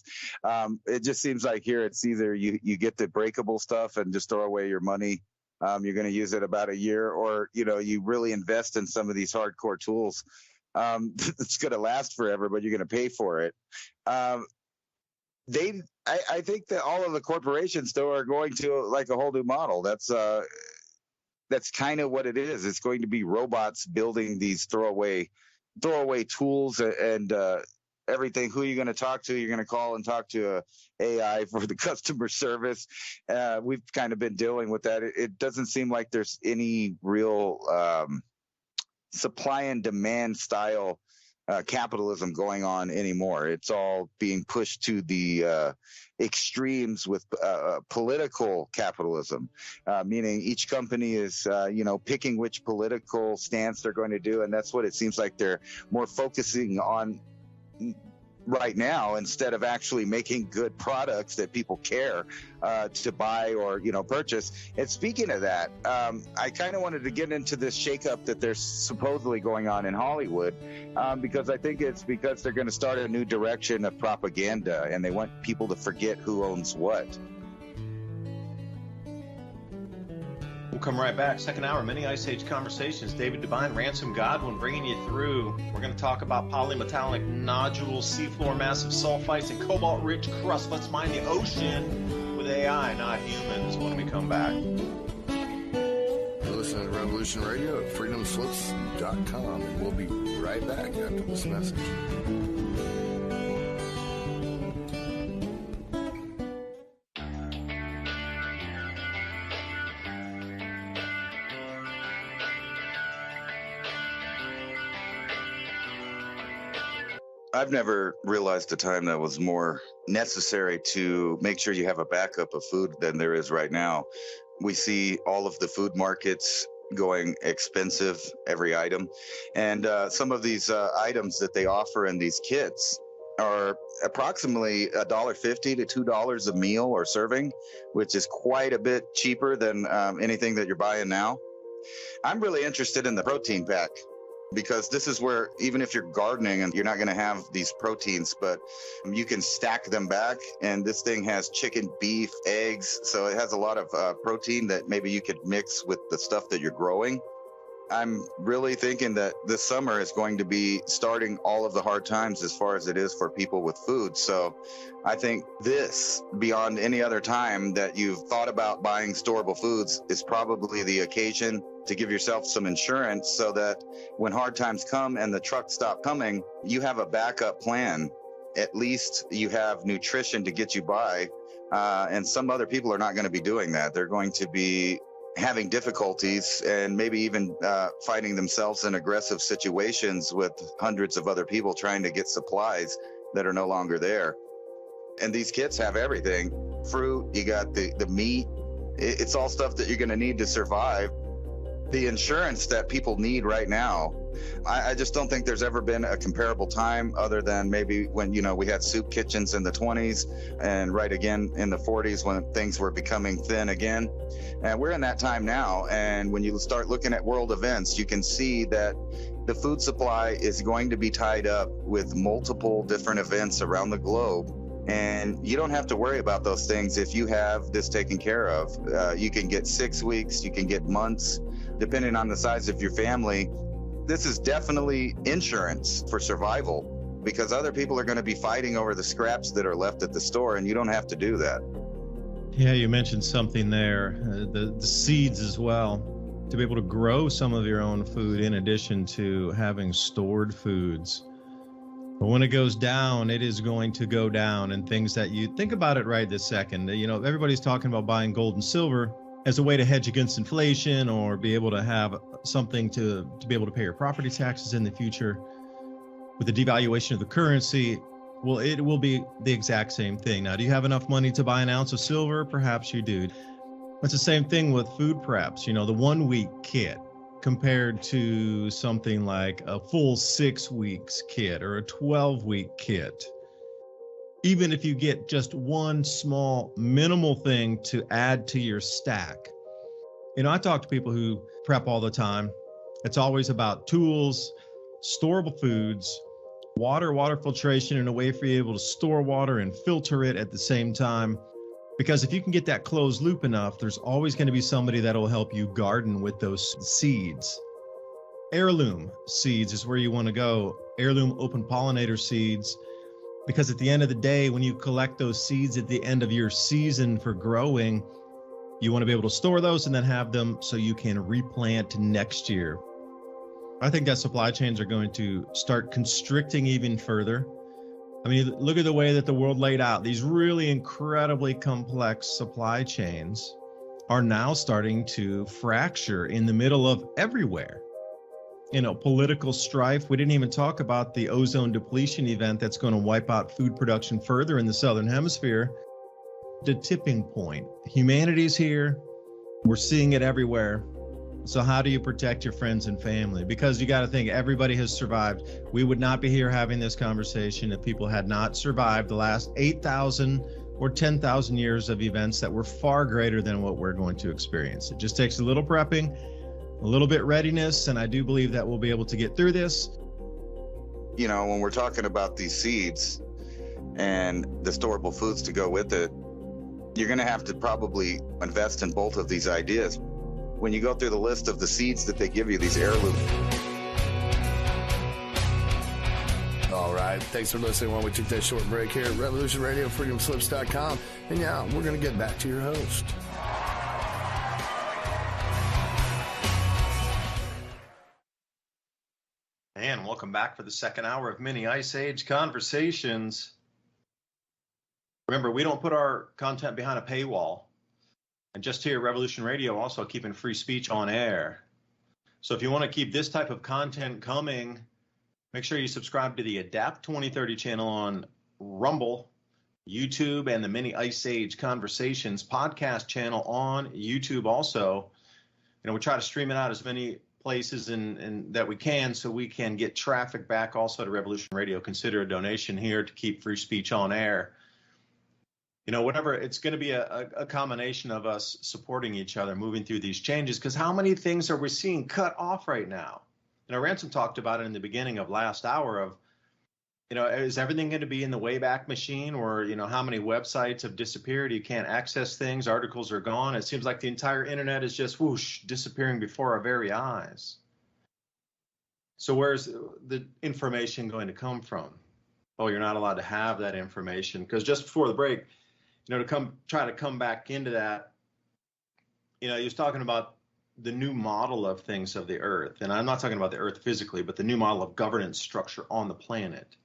It just seems like here it's either you get the breakable stuff and just throw away your money. You're going to use it about a year, or, you know, you really invest in some of these hardcore tools. It's going to last forever, but you're going to pay for it. I think that all of the corporations though are going to like a whole new model. That's kind of what it is. It's going to be robots building these throwaway tools and everything. Who are you going to talk to? You're going to call and talk to a AI for the customer service. We've kind of been dealing with that. It doesn't seem like there's any real supply and demand style capitalism going on anymore. It's all being pushed to the extremes with political capitalism, meaning each company is, picking which political stance they're going to do. And that's what it seems like they're more focusing on right now, instead of actually making good products that people care to buy or purchase. And speaking of that, I kind of wanted to get into this shakeup that there's supposedly going on in Hollywood, because I think it's because they're going to start a new direction of propaganda, and they want people to forget who owns what. We'll come right back. Second hour, Mini Ice Age Conversations. David DuByne, Ransom Godwin bringing you through. We're going to talk about polymetallic nodules, seafloor massive sulfites, and cobalt-rich crust. Let's mine the ocean with AI, not humans, when we come back. You're listening to Revolution Radio at freedomslips.com, and we'll be right back after this message. I've never realized a time that was more necessary to make sure you have a backup of food than there is right now. We see all of the food markets going expensive, every item. And some of these items that they offer in these kits are approximately $1.50 to $2 a meal or serving, which is quite a bit cheaper than anything that you're buying now. I'm really interested in the protein pack, because this is where, even if you're gardening and you're not going to have these proteins, but you can stack them back. And this thing has chicken, beef, eggs. So it has a lot of protein that maybe you could mix with the stuff that you're growing. I'm really thinking that this summer is going to be starting all of the hard times as far as it is for people with food. So I think this, beyond any other time that you've thought about buying storable foods, is probably the occasion to give yourself some insurance so that when hard times come and the trucks stop coming, you have a backup plan. At least you have nutrition to get you by. And some other people are not going to be doing that. They're going to be having difficulties and maybe even finding themselves in aggressive situations with hundreds of other people trying to get supplies that are no longer there. And these kits have everything. Fruit, you got the meat. It's all stuff that you're going to need to survive. The insurance that people need right now, I just don't think there's ever been a comparable time other than maybe when, we had soup kitchens in the 20s and right again in the 40s when things were becoming thin again. And we're in that time now. And when you start looking at world events, you can see that the food supply is going to be tied up with multiple different events around the globe. And you don't have to worry about those things if you have this taken care of. You can get 6 weeks, you can get months, depending on the size of your family. This is definitely insurance for survival, because other people are going to be fighting over the scraps that are left at the store, and you don't have to do that. Yeah, you mentioned something there, the seeds as well, to be able to grow some of your own food in addition to having stored foods. But when it goes down, it is going to go down, and things that you think about it right this second. Everybody's talking about buying gold and silver as a way to hedge against inflation or be able to have something to be able to pay your property taxes in the future. With the devaluation of the currency, well, it will be the exact same thing. Now, do you have enough money to buy an ounce of silver? Perhaps you do. It's the same thing with food preps. The 1 week kit compared to something like a full 6 weeks kit or a 12-week kit. Even if you get just one small minimal thing to add to your stack. I talk to people who prep all the time. It's always about tools, storable foods, water filtration, and a way for you able to store water and filter it at the same time. Because if you can get that closed loop enough, there's always going to be somebody that will help you garden with those seeds. Heirloom seeds is where you want to go. Heirloom open pollinator seeds. Because at the end of the day, when you collect those seeds at the end of your season for growing, you want to be able to store those and then have them so you can replant next year. I think that supply chains are going to start constricting even further. I mean, look at the way that the world laid out. These really incredibly complex supply chains are now starting to fracture in the middle of everywhere. You know, political strife. We didn't even talk about the ozone depletion event that's going to wipe out food production further in the Southern Hemisphere. The tipping point. Humanity's here. We're seeing it everywhere. So how do you protect your friends and family? Because you got to think everybody has survived. We would not be here having this conversation if people had not survived the last 8,000 or 10,000 years of events that were far greater than what we're going to experience. It just takes a little prepping, a little bit readiness, and I do believe that we'll be able to get through this. You know, when we're talking about these seeds and the storable foods to go with it, you're going to have to probably invest in both of these ideas. When you go through the list of the seeds that they give you, these heirlooms. All right. Thanks for listening while we took that short break here at Revolution Radio, freedomslips.com. And yeah, we're going to get back to your host. And welcome back for the second hour of Mini Ice Age Conversations. Remember, we don't put our content behind a paywall. And just here, Revolution Radio also keeping free speech on air. So if you want to keep this type of content coming, make sure you subscribe to the Adapt 2030 channel on Rumble, YouTube, and the Mini Ice Age Conversations podcast channel on YouTube also. You know, we try to stream it out as many places and that we can so we can get traffic back also to Revolution Radio. Consider a donation here to keep free speech on air. You know, whatever, it's going to be a combination of us supporting each other, moving through these changes, because how many things are we seeing cut off right now? You know, Ransom talked about it in the beginning of last hour of, you know, is everything going to be in the Wayback Machine, or, you know, how many websites have disappeared? You can't access things. Articles are gone. It seems like the entire internet is just whoosh, disappearing before our very eyes. So where's the information going to come from? Oh, you're not allowed to have that information, because just before the break, you know, to try to come back into that, you know, he was talking about the new model of things of the earth. And I'm not talking about the earth physically, but the new model of governance structure on the planet.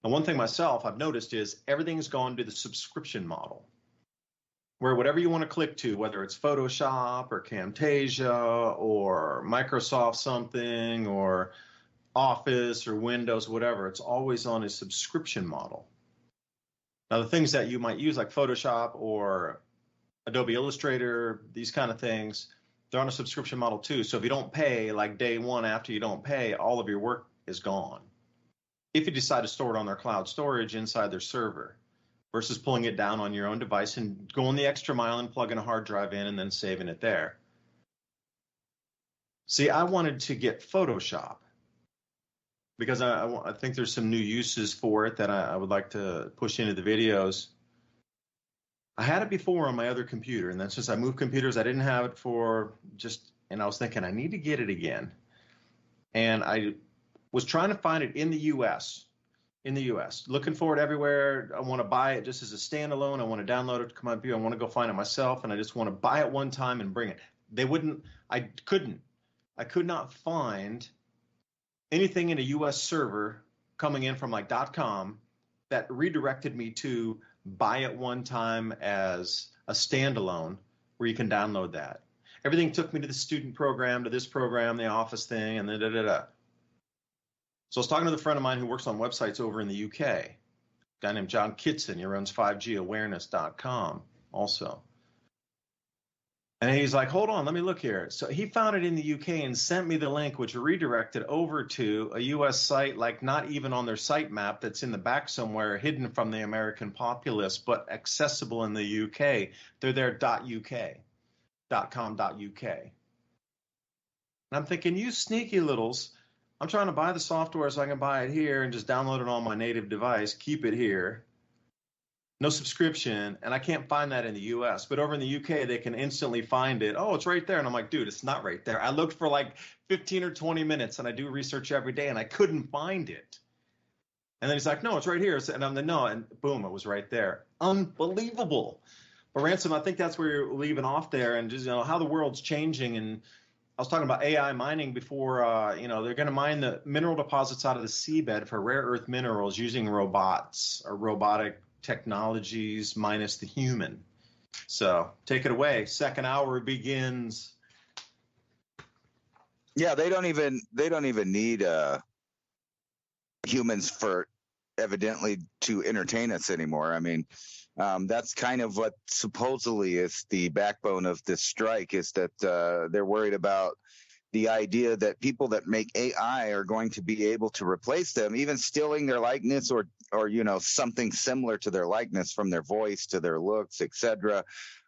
And one thing myself I've noticed is everything's gone to the subscription model, where whatever you want to click to, whether it's Photoshop or Camtasia or Microsoft something or Office or Windows, whatever, it's always on a subscription model. Now, the things that you might use like Photoshop or Adobe Illustrator, these kind of things, they're on a subscription model too. So if you don't pay, like day one after you don't pay, all of your work is gone. If you decide to store it on their cloud storage inside their server versus pulling it down on your own device and going the extra mile and plugging a hard drive in and then saving it there. See, I wanted to get Photoshop, because I think there's some new uses for it that I would like to push into the videos. I had it before on my other computer, and then since I moved computers, I didn't have it and I was thinking I need to get it again. And I was trying to find it in the U.S., looking for it everywhere. I want to buy it just as a standalone. I want to download it to come up here. I want to go find it myself, and I just want to buy it one time and bring it. I could not find anything in a U.S. server coming in from like .com that redirected me to buy it one time as a standalone where you can download that. Everything took me to the student program, to this program, the office thing, and then So I was talking to a friend of mine who works on websites over in the UK, a guy named John Kitson. He runs 5gawareness.com also. And he's like, hold on, let me look here. So he found it in the UK and sent me the link, which redirected over to a US site, like not even on their site map, that's in the back somewhere, hidden from the American populace, but accessible in the UK. They're there .com.uk. And I'm thinking, you sneaky littles, I'm trying to buy the software so I can buy it here and just download it on my native device, keep it here. No subscription, and I can't find that in the U.S. But over in the UK, they can instantly find it. Oh, it's right there. And I'm like, dude, it's not right there. I looked for like 15 or 20 minutes, and I do research every day, and I couldn't find it. And then he's like, no, it's right here. And I'm like, no, and boom, it was right there. Unbelievable. But Ransom, I think that's where you're leaving off there, and just, you know, how the world's changing. And I was talking about AI mining before. They're going to mine the mineral deposits out of the seabed for rare earth minerals using robots or robotic technologies minus the human. So take it away. Second hour begins. Yeah, they don't even need humans for evidently to entertain us anymore. I mean, that's kind of what supposedly is the backbone of this strike, is that they're worried about the idea that people that make AI are going to be able to replace them, even stealing their likeness or something similar to their likeness, from their voice to their looks, etc.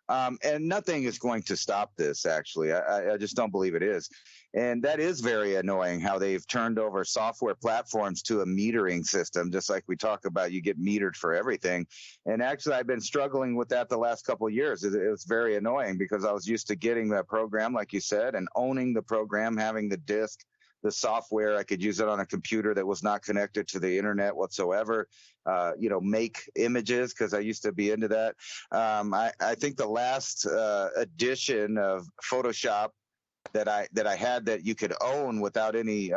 And nothing is going to stop this, actually. I just don't believe it is. And that is very annoying, how they've turned over software platforms to a metering system, just like we talk about, you get metered for everything. And actually, I've been struggling with that the last couple of years. It was very annoying because I was used to getting that program, like you said, and owning the program, having the disk, the software. I could use it on a computer that was not connected to the internet whatsoever. Make images, because I used to be into that. I think the last edition of Photoshop that I had that you could own without any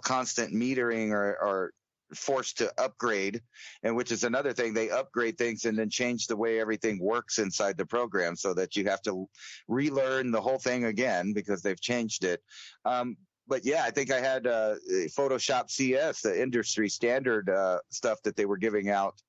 constant metering or forced to upgrade, and which is another thing. They upgrade things and then change the way everything works inside the program, so that you have to relearn the whole thing again because they've changed it. But yeah, I think I had Photoshop CS, the industry standard stuff that they were giving out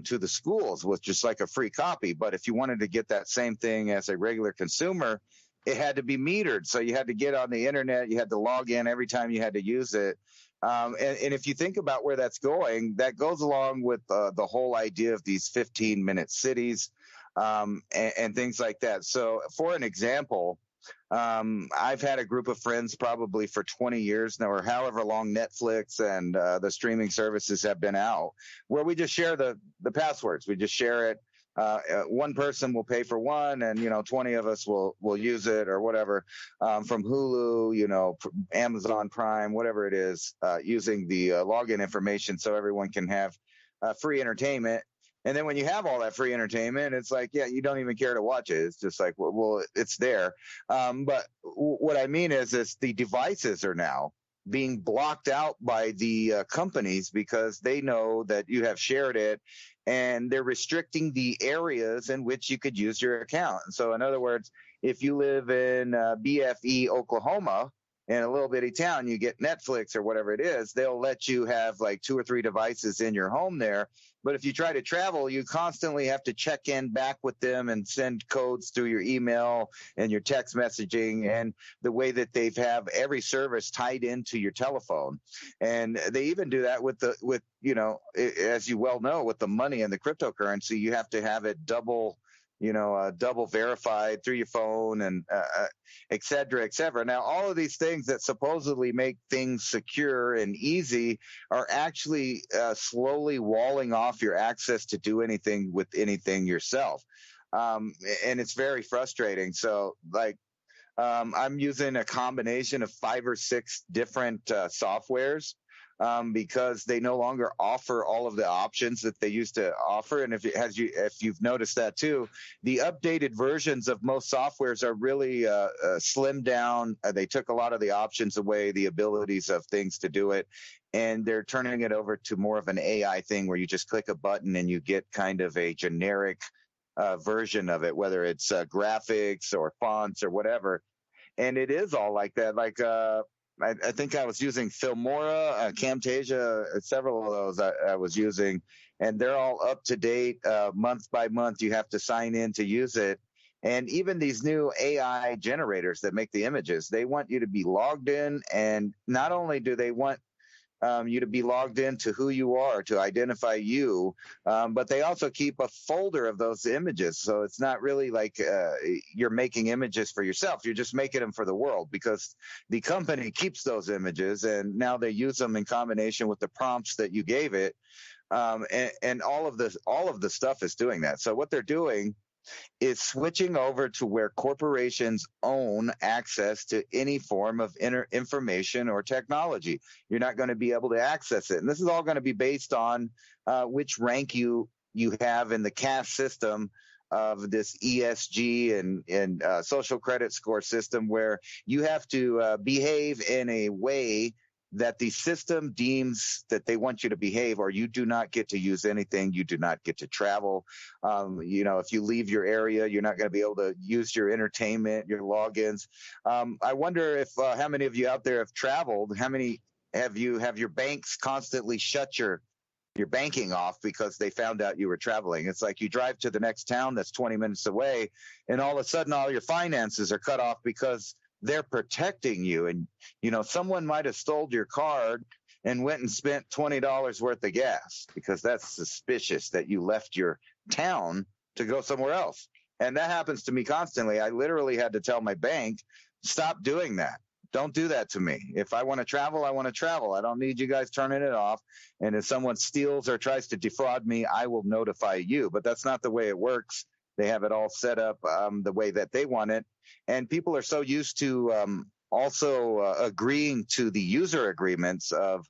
to the schools, was just like a free copy. But if you wanted to get that same thing as a regular consumer, it had to be metered. So you had to get on the internet. You had to log in every time you had to use it. And if you think about where that's going, that goes along with the whole idea of these 15-minute cities and things like that. So for an example, I've had a group of friends probably for 20 years now, or however long Netflix and the streaming services have been out, where we just share the passwords. We just share it. One person will pay for one, and 20 of us will use it, or whatever, from Hulu, Amazon Prime, whatever it is, using the login information so everyone can have free entertainment. And then when you have all that free entertainment, it's like, yeah, you don't even care to watch it. It's just like, well, it's there. But what I mean is the devices are now being blocked out by the companies because they know that you have shared it, and they're restricting the areas in which you could use your account. So in other words, if you live in BFE, Oklahoma, in a little bitty town, you get Netflix or whatever it is, they'll let you have like 2 or 3 devices in your home there. But if you try to travel, you constantly have to check in back with them and send codes through your email and your text messaging, and the way that they have every service tied into your telephone. And they even do that with as you well know, with the money and the cryptocurrency, you have to have it double verified through your phone, and et cetera, et cetera. Now, all of these things that supposedly make things secure and easy are actually slowly walling off your access to do anything with anything yourself. And it's very frustrating. So I'm using a combination of 5 or 6 different softwares, because they no longer offer all of the options that they used to offer. And if you've noticed that too, the updated versions of most softwares are really slimmed down. They took a lot of the options away, the abilities of things to do it, and they're turning it over to more of an AI thing where you just click a button and you get kind of a generic version of it, whether it's graphics or fonts or whatever. And it is all like that. I think I was using Filmora, Camtasia, several of those I was using, and they're all up to date month by month. You have to sign in to use it. And even these new AI generators that make the images, they want you to be logged in. And not only do they want you to be logged in to who you are, to identify you, but they also keep a folder of those images. So it's not really like you're making images for yourself. You're just making them for the world, because the company keeps those images, and now they use them in combination with the prompts that you gave it. And all of the stuff is doing that. So what they're doing is switching over to where corporations own access to any form of information or technology. You're not going to be able to access it. And this is all going to be based on which rank you have in the caste system of this ESG and social credit score system where you have to behave in a way that the system deems that they want you to behave, or you do not get to use anything. You do not get to travel. If you leave your area, you're not going to be able to use your entertainment, your logins. I wonder if how many of you out there have traveled? How many have your banks constantly shut your banking off because they found out you were traveling? It's like you drive to the next town that's 20 minutes away, and all of a sudden all your finances are cut off because they're protecting you. And, someone might have stole your card and went and spent $20 worth of gas because that's suspicious that you left your town to go somewhere else. And that happens to me constantly. I literally had to tell my bank, stop doing that. Don't do that to me. If I want to travel, I want to travel. I don't need you guys turning it off. And if someone steals or tries to defraud me, I will notify you. But that's not the way it works. They have it all set up the way that they want it. And people are so used to also agreeing to the user agreements of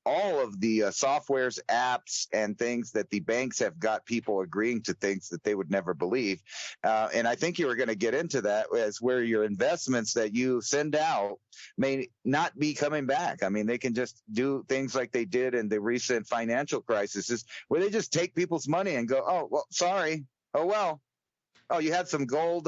all of the softwares, apps, and things that the banks have got people agreeing to things that they would never believe. And I think you were going to get into that as where your investments that you send out may not be coming back. I mean, they can just do things like they did in the recent financial crisis, where they just take people's money and go, oh, well, sorry. Oh, well. Oh, you had some gold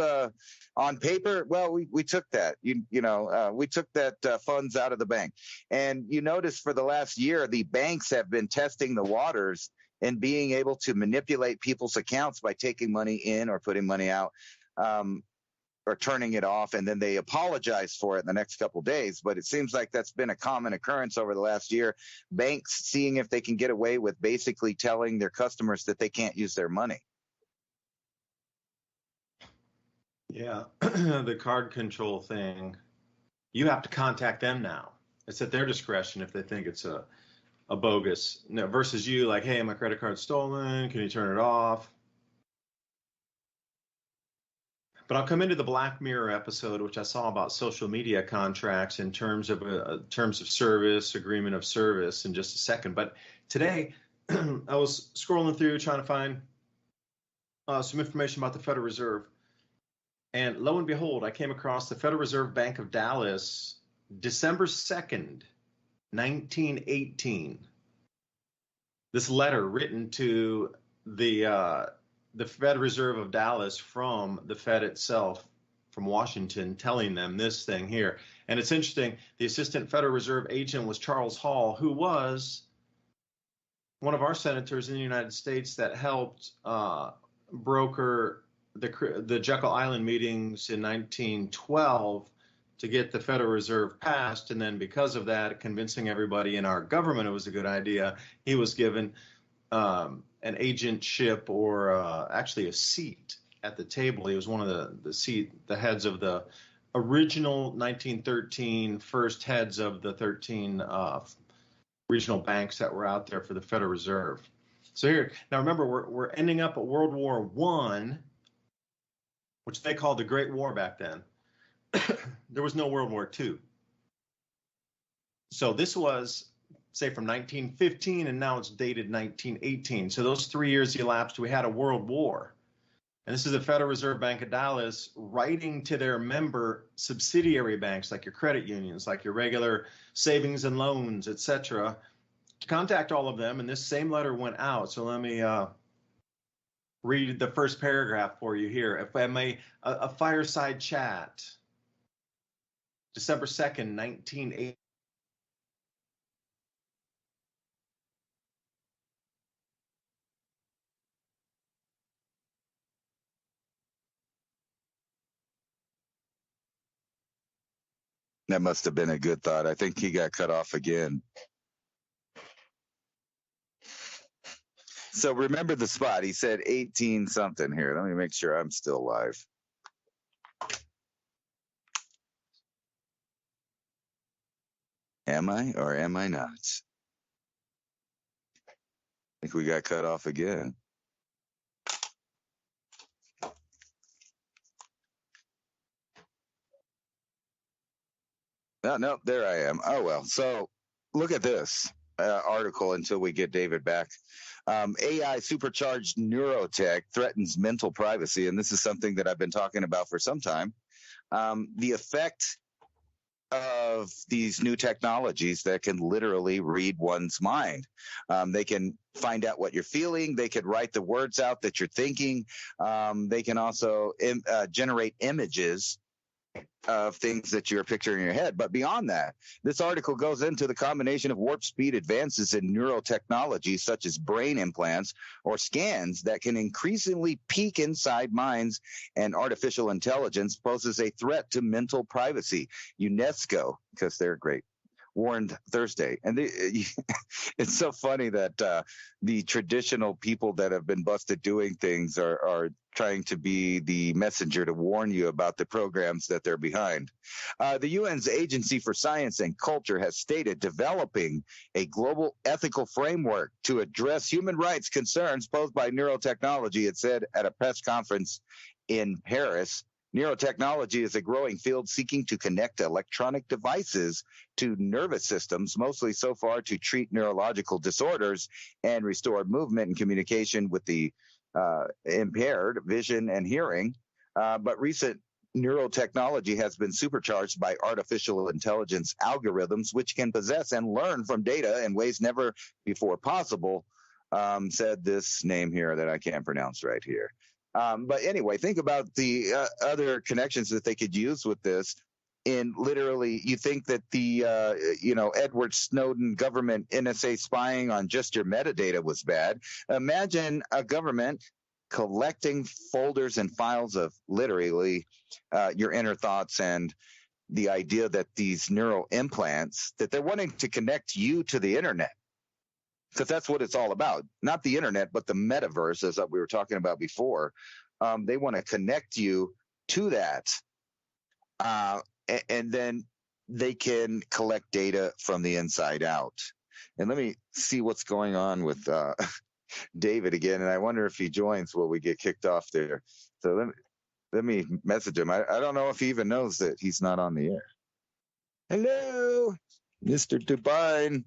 on paper? Well, we took that. We took that funds out of the bank. And you notice for the last year, the banks have been testing the waters and being able to manipulate people's accounts by taking money in or putting money out or turning it off. And then they apologize for it in the next couple of days. But it seems like that's been a common occurrence over the last year. Banks seeing if they can get away with basically telling their customers that they can't use their money. Yeah, the card control thing, you have to contact them now. It's at their discretion if they think it's a bogus, versus you like, hey, my credit card's stolen. Can you turn it off? But I'll come into the Black Mirror episode, which I saw about social media contracts in terms of service, agreement of service in just a second. But today I was scrolling through trying to find some information about the Federal Reserve. And lo and behold, I came across the Federal Reserve Bank of Dallas, December 2nd, 1918. This letter written to the Federal Reserve of Dallas from the Fed itself, from Washington, telling them this thing here. And it's interesting, the Assistant Federal Reserve Agent was Charles Hall, who was one of our senators in the United States that helped broker the Jekyll Island meetings in 1912 to get the Federal Reserve passed. And then because of that, convincing everybody in our government it was a good idea, he was given an agentship or actually a seat at the table. He was one of the heads of the original 1913 first heads of the 13 regional banks that were out there for the Federal Reserve. So here, now remember, we're ending up at World War I, which they called the Great War back then. There was no World War II. So this was, say, from 1915, and now it's dated 1918. So those 3 years elapsed, we had a world war. And this is the Federal Reserve Bank of Dallas writing to their member subsidiary banks, like your credit unions, like your regular savings and loans, et cetera, to contact all of them. And this same letter went out. So let me read the first paragraph for you here. If I may, a fireside chat, December 2nd, 1980. That must have been a good thought. I think he got cut off again. So remember the spot. He said 18 something here. Let me make sure I'm still live. Am I or am I not? I think we got cut off again. No, there I am. Oh, well. So look at this. article until we get David back. AI supercharged neurotech threatens mental privacy, and this is something that I've been talking about for some time. The effect of these new technologies that can literally read one's mind. They can find out what you're feeling. They can write the words out that you're thinking. They can also generate images of things that you're picturing in your head. But beyond that, this article goes into the combination of warp speed advances in neurotechnology, such as brain implants or scans that can increasingly peek inside minds, and artificial intelligence poses a threat to mental privacy. UNESCO, because they're great, warned Thursday. And it's so funny that the traditional people that have been busted doing things are trying to be the messenger to warn you about the programs that they're behind. The UN's Agency for Science and Culture has stated developing a global ethical framework to address human rights concerns posed by neurotechnology, it said at a press conference in Paris. Neurotechnology is a growing field seeking to connect electronic devices to nervous systems, mostly so far to treat neurological disorders and restore movement and communication with the impaired vision and hearing. But recent neurotechnology has been supercharged by artificial intelligence algorithms, which can possess and learn from data in ways never before possible, said this name here that I can't pronounce right here. But anyway, think about the other connections that they could use with this. In literally, you think that the Edward Snowden government NSA spying on just your metadata was bad. Imagine a government collecting folders and files of literally your inner thoughts, and the idea that these neural implants, that they're wanting to connect you to the internet. Because that's what it's all about. Not the internet, but the metaverse, as we were talking about before. They want to connect you to that. And then they can collect data from the inside out. And let me see what's going on with David again. And I wonder if he joins, will we get kicked off there? So let me message him. I don't know if he even knows that he's not on the air. Hello, Mr. DuByne.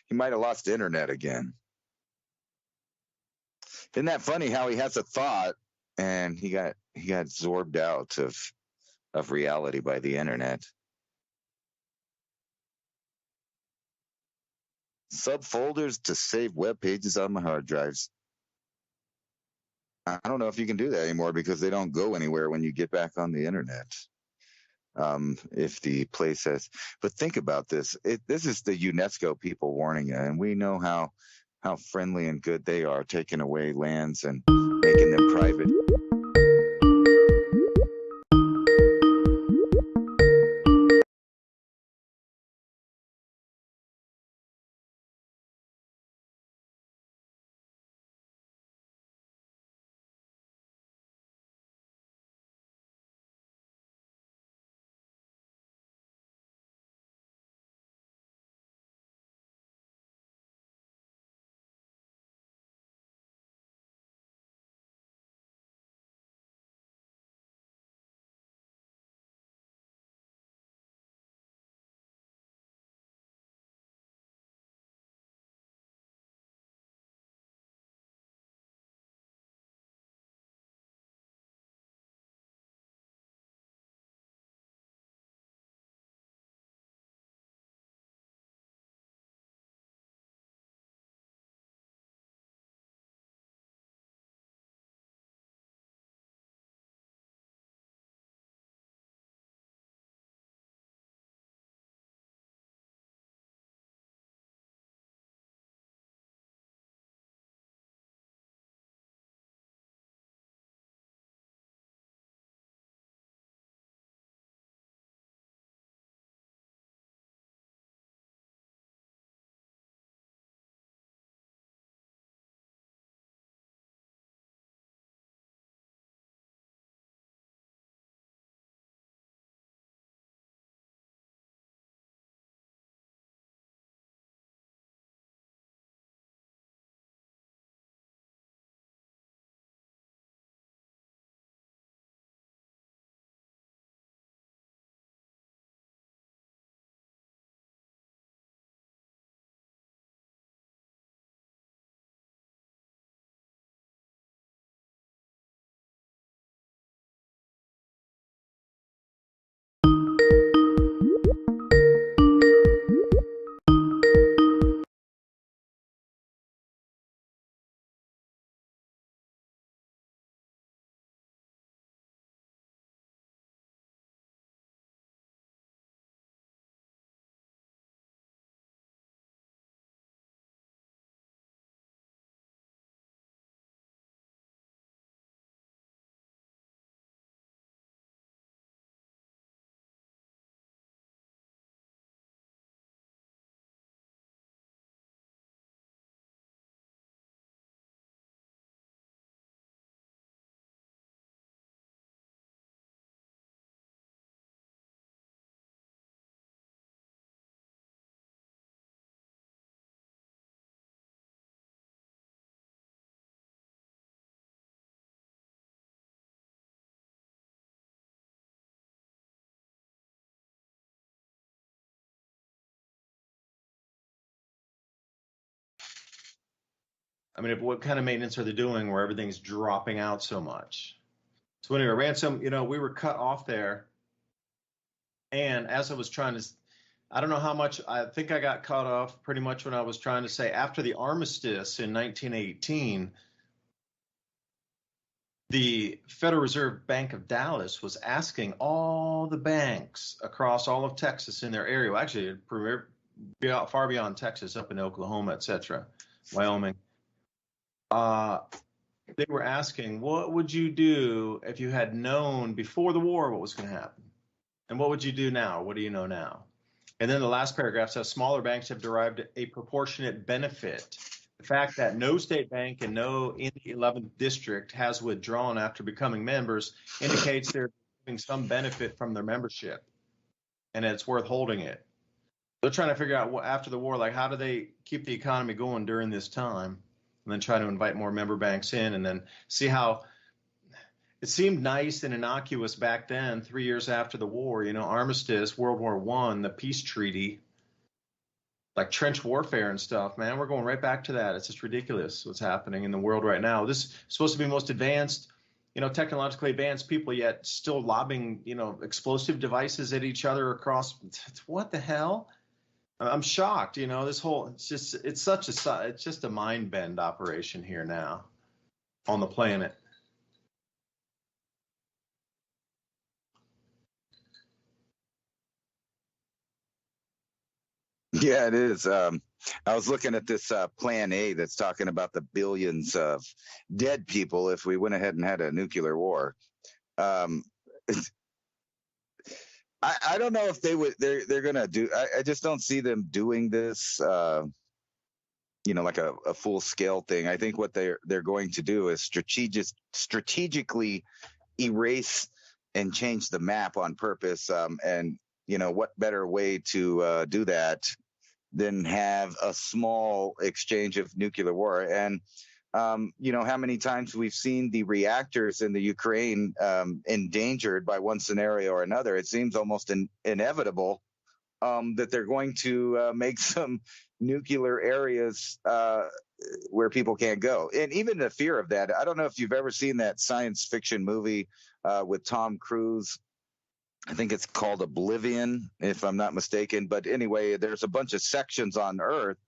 He might have lost internet again. Isn't that funny how he has a thought and he got absorbed out of reality by the internet? Subfolders to save web pages on my hard drives. I don't know if you can do that anymore because they don't go anywhere when you get back on the internet. If the place has, but think about this. This is the UNESCO people warning you, and we know how friendly and good they are, taking away lands and making them private. I mean, what kind of maintenance are they doing where everything's dropping out so much? So anyway, Ransom, we were cut off there. And as I was trying to, I don't know how much, I think I got cut off pretty much when I was trying to say after the armistice in 1918, the Federal Reserve Bank of Dallas was asking all the banks across all of Texas in their area, well, actually far beyond Texas, up in Oklahoma, et cetera, Wyoming. They were asking, what would you do if you had known before the war what was going to happen? And what would you do now? What do you know now? And then the last paragraph says smaller banks have derived a proportionate benefit. The fact that no state bank and no in the 11th district has withdrawn after becoming members indicates they're getting some benefit from their membership, and it's worth holding it. They're trying to figure out after the war, like how do they keep the economy going during this time, and then try to invite more member banks in, and then see how it seemed nice and innocuous back then, 3 years after the war, armistice, World War I, the peace treaty, like trench warfare and stuff, man. We're going right back to that. It's just ridiculous what's happening in the world right now. This is supposed to be most advanced, technologically advanced people, yet still lobbing, explosive devices at each other across. What the hell? I'm shocked. This whole, it's just a mind bend operation here now on the planet. Yeah, it is. I was looking at this Plan A that's talking about the billions of dead people if we went ahead and had a nuclear war. I don't know if they would. They're gonna do. I just don't see them doing this. Like a full scale thing. I think what they're going to do is strategically erase and change the map on purpose. And what better way to do that than have a small exchange of nuclear war? And how many times we've seen the reactors in the Ukraine endangered by one scenario or another. It seems almost inevitable that they're going to make some nuclear areas where people can't go. And even the fear of that, I don't know if you've ever seen that science fiction movie with Tom Cruise. I think it's called Oblivion, if I'm not mistaken. But anyway, there's a bunch of sections on Earth,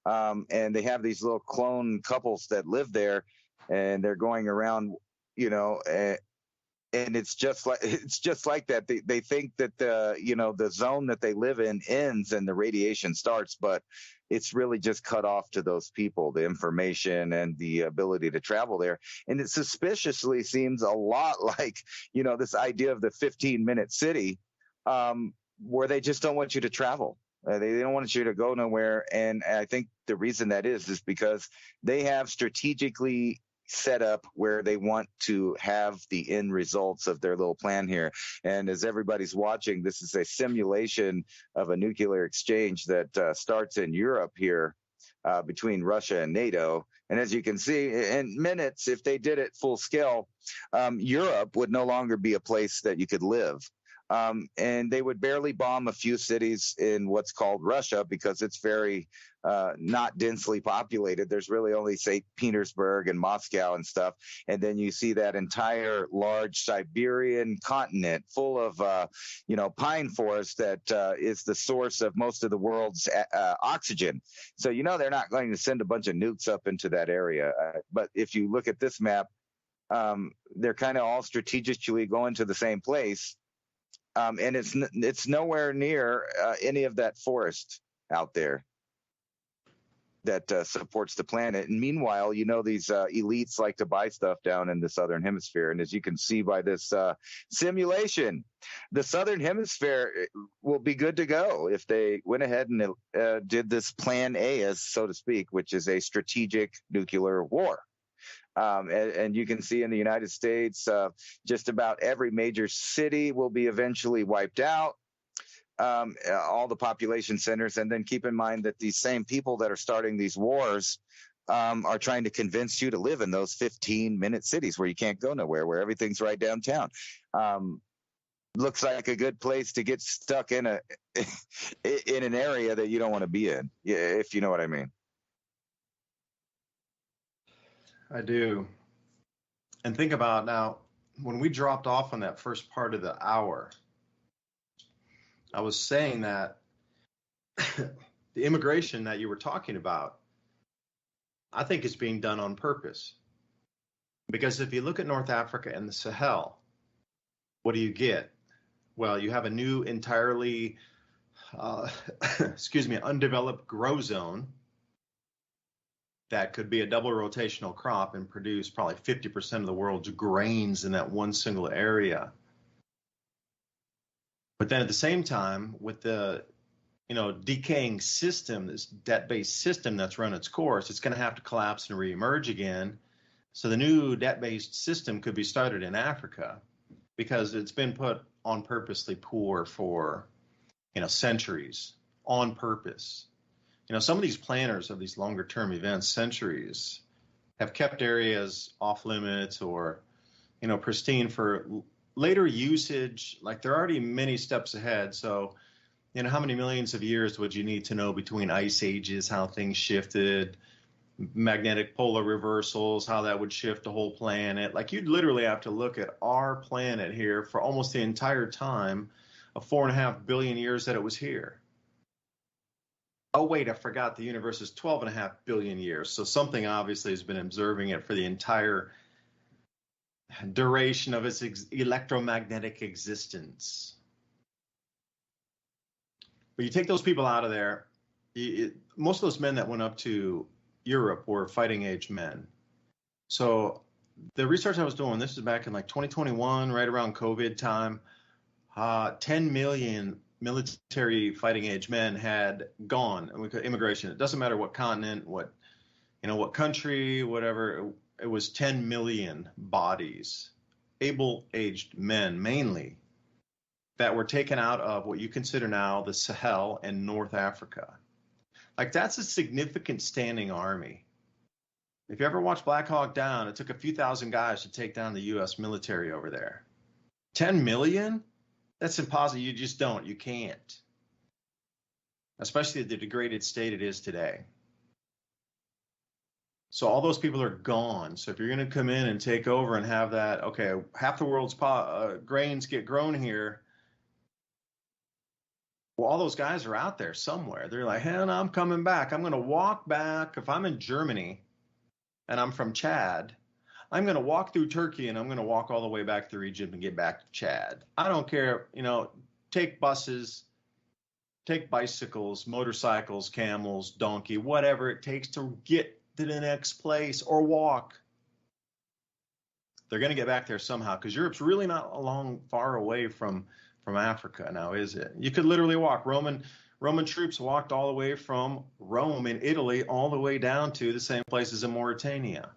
and they have these little clone couples that live there, and they're going around, and it's just like that. They think that the zone that they live in ends and the radiation starts, but it's really just cut off to those people, the information and the ability to travel there. And it suspiciously seems a lot like, this idea of the 15-minute city, where they just don't want you to travel. They don't want you to go nowhere. And I think the reason that is because they have strategically set up where they want to have the end results of their little plan here. And as everybody's watching, this is a simulation of a nuclear exchange that starts in Europe here between Russia and NATO. And as you can see, in minutes, if they did it full scale, Europe would no longer be a place that you could live. And they would barely bomb a few cities in what's called Russia because it's very not densely populated. There's really only St. Petersburg and Moscow and stuff. And then you see that entire large Siberian continent full of, pine forest that is the source of most of the world's oxygen. So, they're not going to send a bunch of nukes up into that area. But if you look at this map, they're kind of all strategically going to the same place. And it's nowhere near any of that forest out there that supports the planet. And meanwhile, these elites like to buy stuff down in the Southern Hemisphere. And as you can see by this simulation, the Southern Hemisphere will be good to go if they went ahead and did this Plan A, as so to speak, which is a strategic nuclear war. And you can see in the United States, just about every major city will be eventually wiped out, all the population centers. And then keep in mind that these same people that are starting these wars are trying to convince you to live in those 15-minute cities where you can't go nowhere, where everything's right downtown. Looks like a good place to get stuck in an area that you don't want to be in, if you know what I mean. I do. And think about now, when we dropped off on that first part of the hour, I was saying that the immigration that you were talking about, I think is being done on purpose. Because if you look at North Africa and the Sahel, what do you get? Well, you have a new entirely, undeveloped grow zone that could be a double rotational crop and produce probably 50% of the world's grains in that one single area. But then at the same time, with the decaying system, this debt-based system that's run its course, it's going to have to collapse and reemerge again. So the new debt-based system could be started in Africa because it's been put on purposely poor for, centuries on purpose. Some of these planners of these longer term events, centuries, have kept areas off limits or, pristine for later usage. Like they're already many steps ahead. So, how many millions of years would you need to know between ice ages, how things shifted, magnetic polar reversals, how that would shift the whole planet? Like you'd literally have to look at our planet here for almost the entire time of 4.5 billion years that it was here. Oh, wait, I forgot the universe is 12.5 billion years. So something obviously has been observing it for the entire duration of its electromagnetic existence. But you take those people out of there, most of those men that went up to Europe were fighting age men. So the research I was doing, this is back in like 2021, right around COVID time, 10 million military fighting age men had gone. Immigration, it doesn't matter what continent, what country, whatever, it was 10 million bodies, able-aged men mainly, that were taken out of what you consider now the Sahel and North Africa. Like that's a significant standing army. If you ever watch Black Hawk Down, it took a few thousand guys to take down the U.S. military over there. 10 million? That's impossible. You just don't. You can't. Especially the degraded state it is today. So all those people are gone. So if you're going to come in and take over and have that, okay, half the world's grains get grown here. Well, all those guys are out there somewhere. They're like, hey, no, I'm coming back. I'm going to walk back. If I'm in Germany and I'm from Chad, I'm going to walk through Turkey and I'm going to walk all the way back through Egypt and get back to Chad. I don't care, take buses, take bicycles, motorcycles, camels, donkey, whatever it takes to get to the next place or walk. They're going to get back there somehow because Europe's really not far away from Africa now, is it? You could literally walk. Roman troops walked all the way from Rome in Italy all the way down to the same places in Mauritania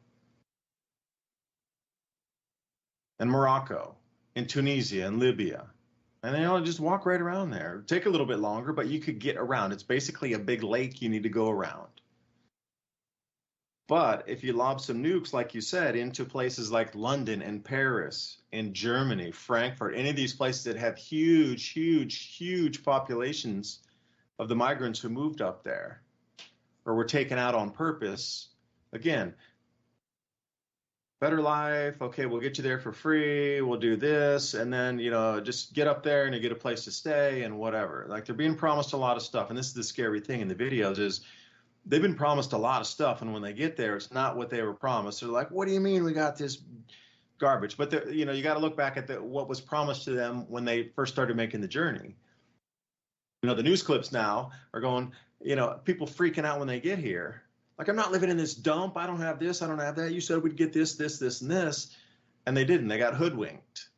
and Morocco and Tunisia and Libya. And they just walk right around there. It'd take a little bit longer, but you could get around. It's basically a big lake you need to go around. But if you lob some nukes, like you said, into places like London and Paris and Germany, Frankfurt, any of these places that have huge, huge, huge populations of the migrants who moved up there or were taken out on purpose, again, better life, okay, we'll get you there for free, we'll do this, and then, just get up there and you get a place to stay and whatever. Like they're being promised a lot of stuff, and this is the scary thing in the videos is they've been promised a lot of stuff, and when they get there, it's not what they were promised. They're like, what do you mean we got this garbage? But, you got to look back at what was promised to them when they first started making the journey. The news clips now are going, people freaking out when they get here. Like, I'm not living in this dump. I don't have this. I don't have that. You said we'd get this, this, this, and this. And they didn't. They got hoodwinked.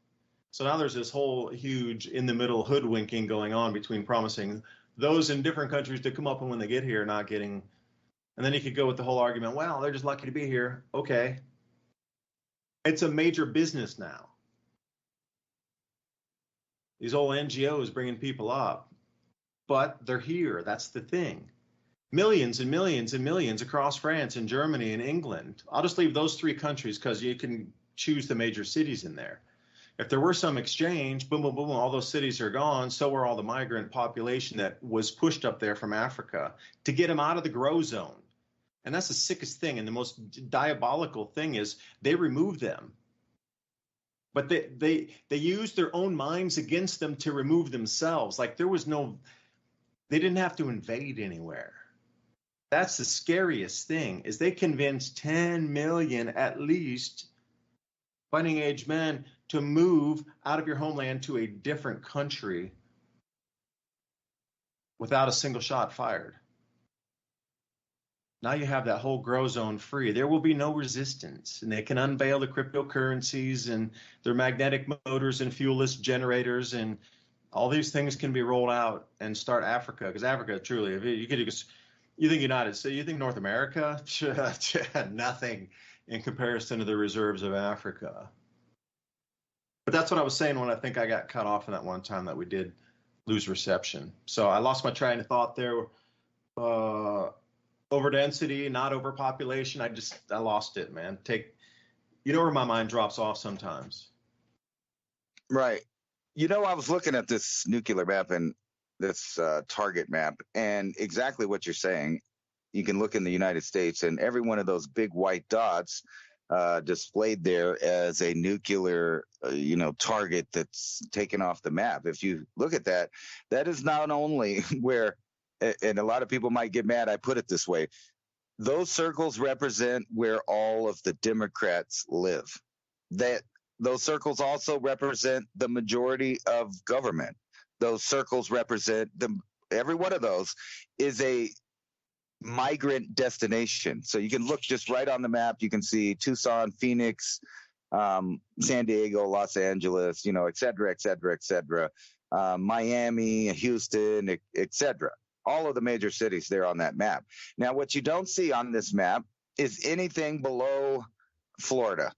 So now there's this whole huge in-the-middle hoodwinking going on between promising those in different countries to come up, and when they get here, not getting. And then you could go with the whole argument, well, they're just lucky to be here. Okay. It's a major business now. These old NGOs bringing people up, but they're here. That's the thing. Millions and millions and millions across France and Germany and England. I'll just leave those three countries because you can choose the major cities in there. If there were some exchange, boom, boom, boom, all those cities are gone. So were all the migrant population that was pushed up there from Africa to get them out of the grow zone. And that's the sickest thing. And the most diabolical thing is they remove them. But they use their own minds against them to remove themselves. Like they didn't have to invade anywhere. That's the scariest thing, is they convinced 10 million at least fighting age men to move out of your homeland to a different country without a single shot fired. Now you have that whole grow zone free. There will be no resistance, and they can unveil the cryptocurrencies and their magnetic motors and fuelless generators, and all these things can be rolled out and start Africa. Because Africa, truly, if you think United States, you think North America, nothing in comparison to the reserves of Africa. But that's what I was saying when I think I got cut off in that one time that we did lose reception. So I lost my train of thought there. Overdensity, not overpopulation. I lost it, man. Where my mind drops off sometimes. Right. I was looking at this nuclear map and this target map, and exactly what you're saying. You can look in the United States, and every one of those big white dots displayed there as a nuclear, target that's taken off the map. If you look at that, that is not only where, and a lot of people might get mad I put it this way, those circles represent where all of the Democrats live. Those circles also represent the majority of government. Those circles represent every one of those is a migrant destination. So you can look just right on the map. You can see Tucson, Phoenix, San Diego, Los Angeles, et cetera, et cetera, et cetera. Miami, Houston, et cetera. All of the major cities there on that map. Now, what you don't see on this map is anything below Florida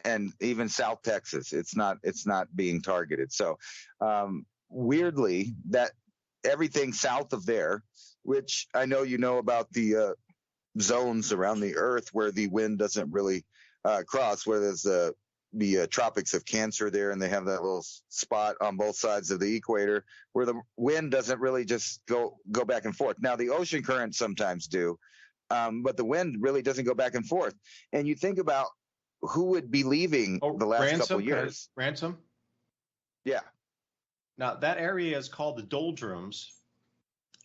and even South Texas. It's not being targeted. So weirdly, that everything south of there, which I know about the zones around the Earth where the wind doesn't really cross, where there's the tropics of Cancer there, and they have that little spot on both sides of the equator where the wind doesn't really just go back and forth. Now, the ocean currents sometimes do, but the wind really doesn't go back and forth. And you think about who would be leaving the last couple of years. Ransom? Yeah. Now, that area is called the doldrums,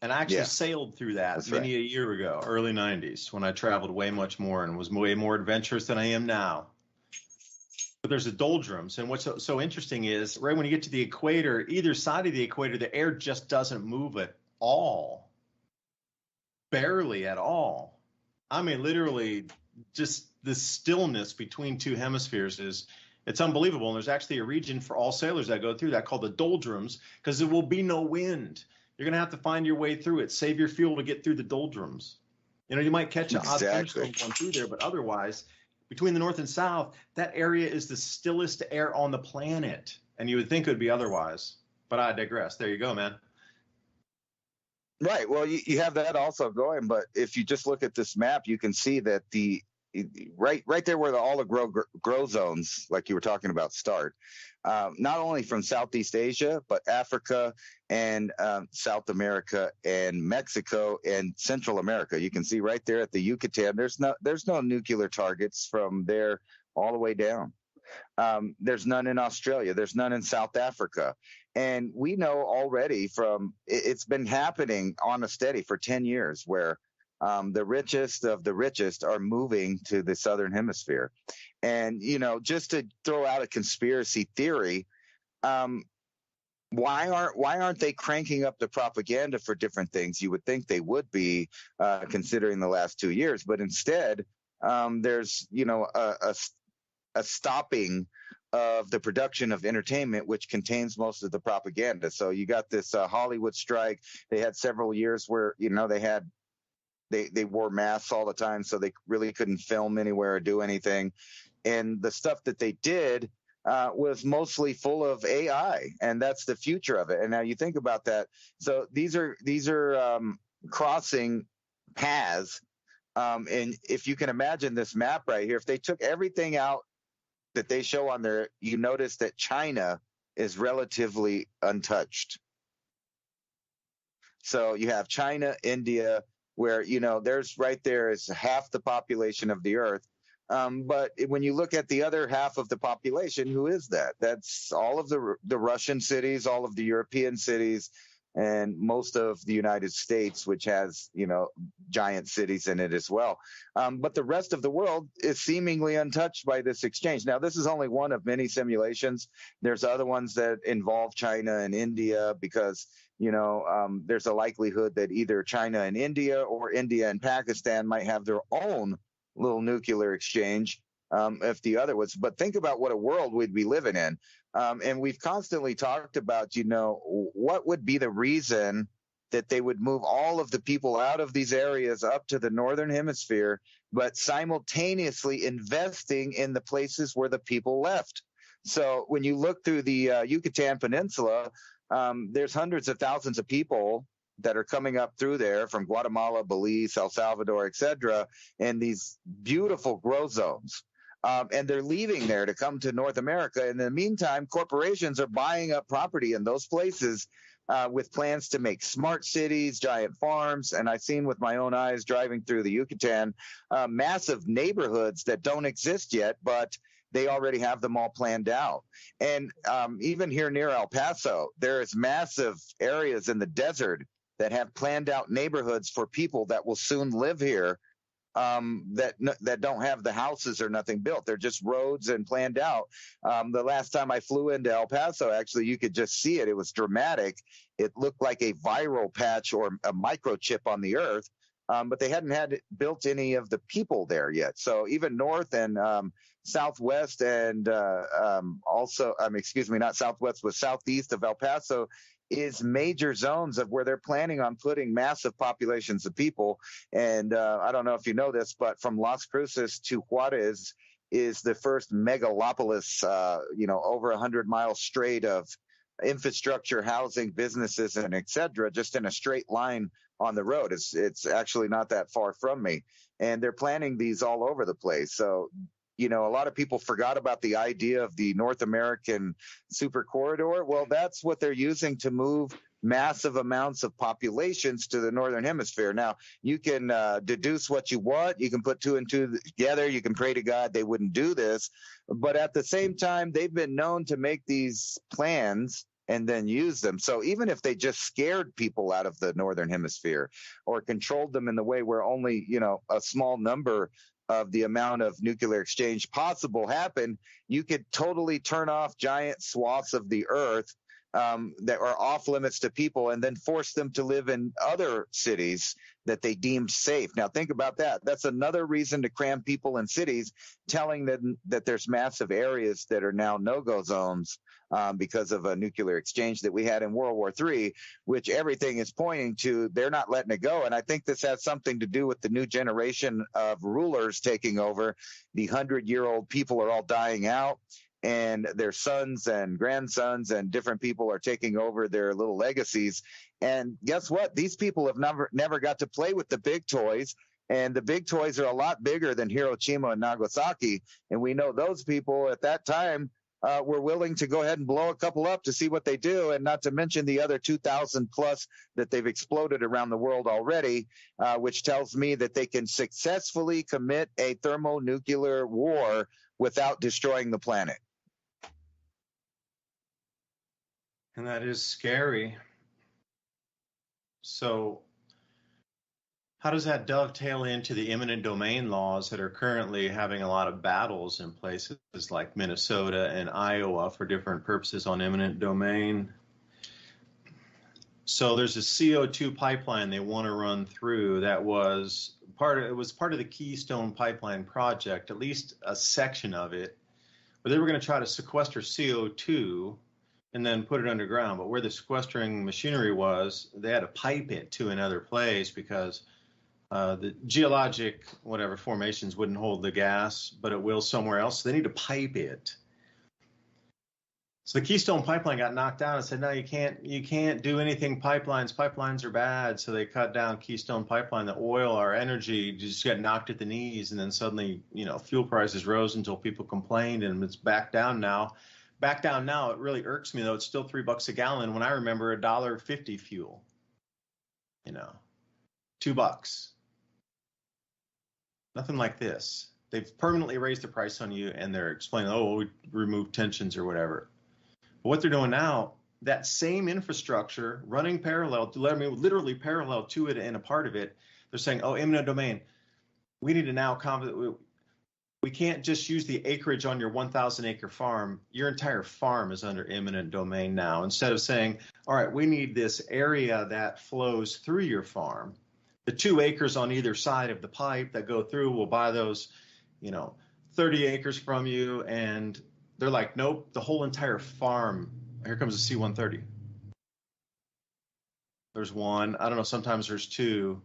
and I actually sailed through that a year ago, early 90s, when I traveled way much more and was way more adventurous than I am now. But there's the doldrums, and what's so interesting is right when you get to the equator, either side of the equator, the air just doesn't move at all. Barely at all. I mean, literally, just the stillness between two hemispheres it's unbelievable. And there's actually a region for all sailors that go through that called the doldrums, because there will be no wind. You're going to have to find your way through it, save your fuel to get through the doldrums. You might catch an odd thunderstorm going through there, but otherwise, between the north and south, that area is the stillest air on the planet. And you would think it would be otherwise, but I digress. There you go, man. Right. Well, you have that also going, but if you just look at this map, you can see that right there where all the grow zones, like you were talking about, start, not only from Southeast Asia, but Africa and South America and Mexico and Central America. You can see right there at the Yucatan, there's no nuclear targets from there all the way down. There's none in Australia. There's none in South Africa. And we know already it's been happening on a steady for 10 years where the richest of the richest are moving to the Southern Hemisphere. And, just to throw out a conspiracy theory, why aren't they cranking up the propaganda for different things? You would think they would be, considering the last 2 years, but instead, there's, a stopping of the production of entertainment, which contains most of the propaganda. So you got this Hollywood strike. They had several years where, they wore masks all the time, so they really couldn't film anywhere or do anything. And the stuff that they did was mostly full of AI, and that's the future of it. And now you think about that. So these are crossing paths. And if you can imagine this map right here, if they took everything out that they show on there, you notice that China is relatively untouched. So you have China, India, where, there's right there is half the population of the earth. But when you look at the other half of the population, who is that? That's all of the Russian cities, all of the European cities, and most of the United States, which has, giant cities in it as well. But the rest of the world is seemingly untouched by this exchange. Now, this is only one of many simulations. There's other ones that involve China and India because, there's a likelihood that either China and India or India and Pakistan might have their own little nuclear exchange if the other was. But think about what a world we'd be living in. And we've constantly talked about, what would be the reason that they would move all of the people out of these areas up to the northern hemisphere, but simultaneously investing in the places where the people left. So when you look through the Yucatan Peninsula, there's hundreds of thousands of people that are coming up through there from Guatemala, Belize, El Salvador, etc., and these beautiful grow zones. And they're leaving there to come to North America. In the meantime, corporations are buying up property in those places with plans to make smart cities, giant farms. And I've seen with my own eyes driving through the Yucatan, massive neighborhoods that don't exist yet, but they already have them all planned out. And even here near El Paso, there is massive areas in the desert that have planned out neighborhoods for people that will soon live here. That don't have the houses or nothing built. They're just roads and planned out. The last time I flew into El Paso, actually, you could just see it. It was dramatic. It looked like a viral patch or a microchip on the earth, but they hadn't built any of the people there yet. So even north and southwest and also, not southwest, but southeast of El Paso is major zones of where they're planning on putting massive populations of people. And I don't know if you know this, but from Las Cruces to Juarez is the first megalopolis, over 100 miles straight of infrastructure, housing, businesses, and et cetera, just in a straight line on the road. It's actually not that far from me. And they're planning these all over the place. So, a lot of people forgot about the idea of the North American super corridor. Well, that's what they're using to move massive amounts of populations to the northern hemisphere. Now, you can deduce what you want. You can put two and two together. You can pray to God they wouldn't do this. But at the same time, they've been known to make these plans and then use them. So even if they just scared people out of the northern hemisphere or controlled them in the way where only, a small number of the amount of nuclear exchange possible happen, you could totally turn off giant swaths of the earth that are off limits to people and then force them to live in other cities that they deemed safe. Now, think about that. That's another reason to cram people in cities, telling them that there's massive areas that are now no-go zones because of a nuclear exchange that we had in World War III, which everything is pointing to they're not letting it go. And I think this has something to do with the new generation of rulers taking over. The 100-year-old people are all dying out, and their sons and grandsons and different people are taking over their little legacies. And guess what? These people have never got to play with the big toys. And the big toys are a lot bigger than Hiroshima and Nagasaki. And we know those people at that time were willing to go ahead and blow a couple up to see what they do, and not to mention the other 2,000 plus that they've exploded around the world already, which tells me that they can successfully commit a thermonuclear war without destroying the planet. And that is scary. So how does that dovetail into the eminent domain laws that are currently having a lot of battles in places like Minnesota and Iowa for different purposes on eminent domain? So there's a CO2 pipeline they want to run through that was part of the Keystone Pipeline project, at least a section of it, where they were going to try to sequester CO2 and then put it underground. But where the sequestering machinery was, they had to pipe it to another place because the geologic formations wouldn't hold the gas, but it will somewhere else. So they need to pipe it. So the Keystone Pipeline got knocked down and said, no, you can't do anything pipelines. Pipelines are bad. So they cut down Keystone Pipeline. The oil, our energy, just got knocked at the knees. And then suddenly, fuel prices rose until people complained, and it's back down now. Back down now. It really irks me, though. It's still $3 a gallon when I remember $1.50 fuel. $2. Nothing like this. They've permanently raised the price on you, and they're explaining, oh, we remove tensions or whatever. But what they're doing now, that same infrastructure running parallel, literally parallel to it and a part of it, they're saying, oh, eminent domain, we need to now we can't just use the acreage on your 1,000 acre farm. Your entire farm is under eminent domain now. Instead of saying, all right, we need this area that flows through your farm. The 2 acres on either side of the pipe that go through, we'll buy those, 30 acres from you. And they're like, nope, the whole entire farm. Here comes the C-130. There's one. I don't know, sometimes there's 2,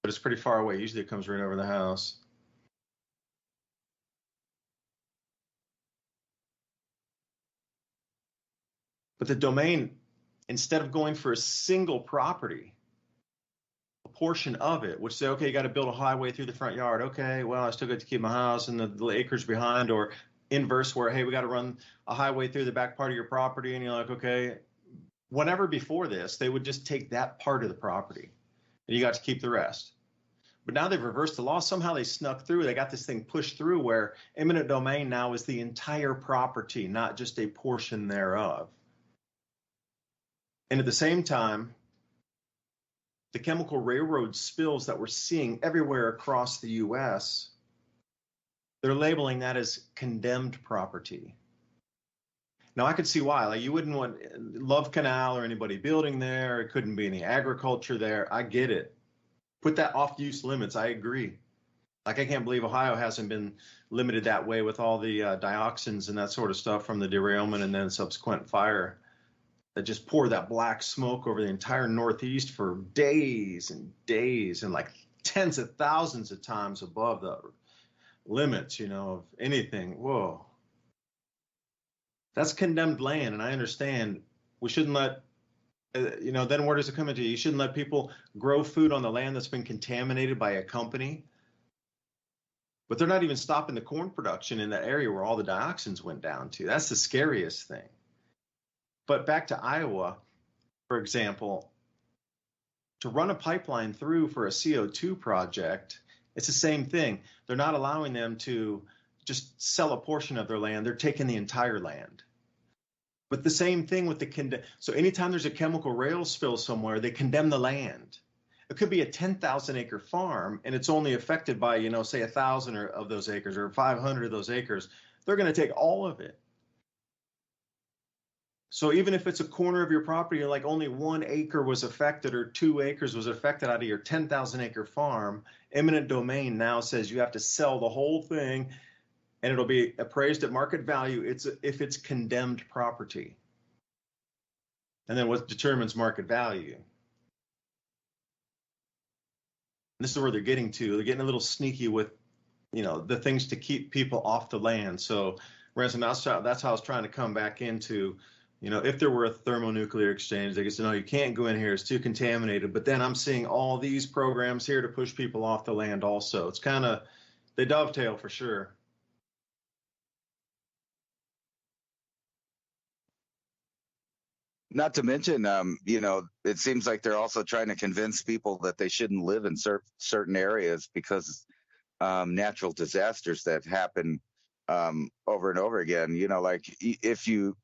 but it's pretty far away. Usually it comes right over the house. But the domain, instead of going for a single property, a portion of it, which say, okay, you got to build a highway through the front yard. Okay, well, I still get to keep my house and the acres behind, or inverse where, hey, we got to run a highway through the back part of your property. And you're like, okay, whenever before this, they would just take that part of the property and you got to keep the rest. But now they've reversed the law. Somehow they snuck through. They got this thing pushed through where eminent domain now is the entire property, not just a portion thereof. And at the same time, the chemical railroad spills that we're seeing everywhere across the U.S., they're labeling that as condemned property. Now, I could see why. Like, you wouldn't want Love Canal or anybody building there. It couldn't be any agriculture there. I get it. Put that off-use limits. I agree. Like, I can't believe Ohio hasn't been limited that way with all the dioxins and that sort of stuff from the derailment and then subsequent fire that just pour that black smoke over the entire Northeast for days and days and like tens of thousands of times above the limits, of anything. Whoa. That's condemned land. And I understand we shouldn't let, then where does it come into? You shouldn't let people grow food on the land that's been contaminated by a company. But they're not even stopping the corn production in that area where all the dioxins went down to. That's the scariest thing. But back to Iowa, for example, to run a pipeline through for a CO2 project, it's the same thing. They're not allowing them to just sell a portion of their land. They're taking the entire land. But the same thing with so anytime there's a chemical rail spill somewhere, they condemn the land. It could be a 10,000 acre farm and it's only affected by, say 1,000 of those acres or 500 of those acres. They're going to take all of it. So even if it's a corner of your property, like only 1 acre was affected or 2 acres was affected out of your 10,000 acre farm, eminent domain now says you have to sell the whole thing and it'll be appraised at market value if it's condemned property. And then what determines market value? And this is where they're getting to. They're getting a little sneaky with, the things to keep people off the land. So Ransom, that's how I was trying to come back into, if there were a thermonuclear exchange, they could say, no, you can't go in here. It's too contaminated. But then I'm seeing all these programs here to push people off the land also. It's kind of, they dovetail for sure. Not to mention, it seems like they're also trying to convince people that they shouldn't live in certain areas because natural disasters that happen over and over again. Like if you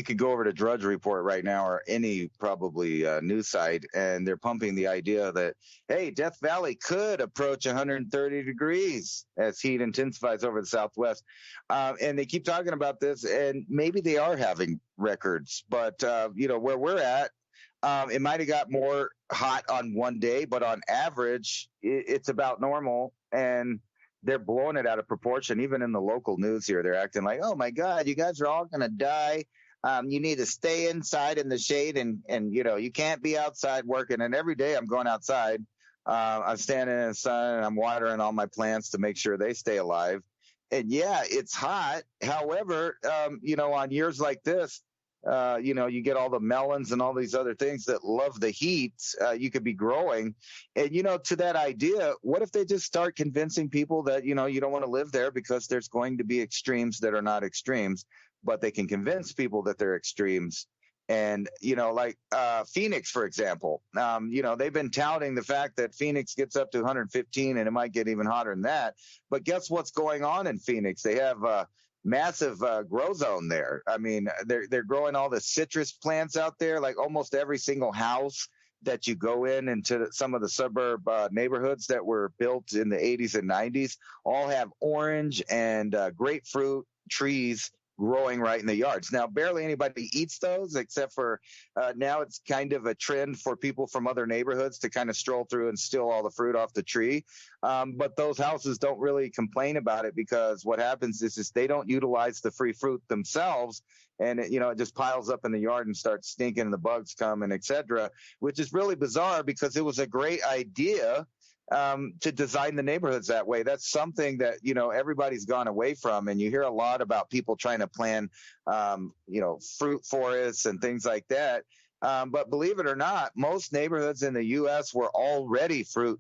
could go over to Drudge Report right now or any probably news site, and they're pumping the idea that, hey, Death Valley could approach 130 degrees as heat intensifies over the Southwest. And they keep talking about this, and maybe they are having records. But, where we're at, it might have got more hot on one day, but on average, it's about normal. And they're blowing it out of proportion. Even in the local news here, they're acting like, oh, my God, you guys are all going to die. You need to stay inside in the shade and you can't be outside working. And every day I'm going outside. I'm standing in the sun and I'm watering all my plants to make sure they stay alive. And yeah, it's hot. However, on years like this, you get all the melons and all these other things that love the heat. You could be growing. And, to that idea, what if they just start convincing people that, you don't want to live there because there's going to be extremes that are not extremes, but they can convince people that they're extremes. And, like Phoenix, for example, they've been touting the fact that Phoenix gets up to 115 and it might get even hotter than that. But guess what's going on in Phoenix? They have a massive grow zone there. I mean, they're growing all the citrus plants out there, like almost every single house that you go into some of the suburb neighborhoods that were built in the 80s and 90s all have orange and grapefruit trees growing right in the yards. Now, barely anybody eats those, except for now it's kind of a trend for people from other neighborhoods to kind of stroll through and steal all the fruit off the tree. But those houses don't really complain about it, because what happens is they don't utilize the free fruit themselves. And it just piles up in the yard and starts stinking, and the bugs come and et cetera, which is really bizarre because it was a great idea to design the neighborhoods that way. That's something that, everybody's gone away from. And you hear a lot about people trying to plan, fruit forests and things like that. But believe it or not, most neighborhoods in the U.S. were already fruit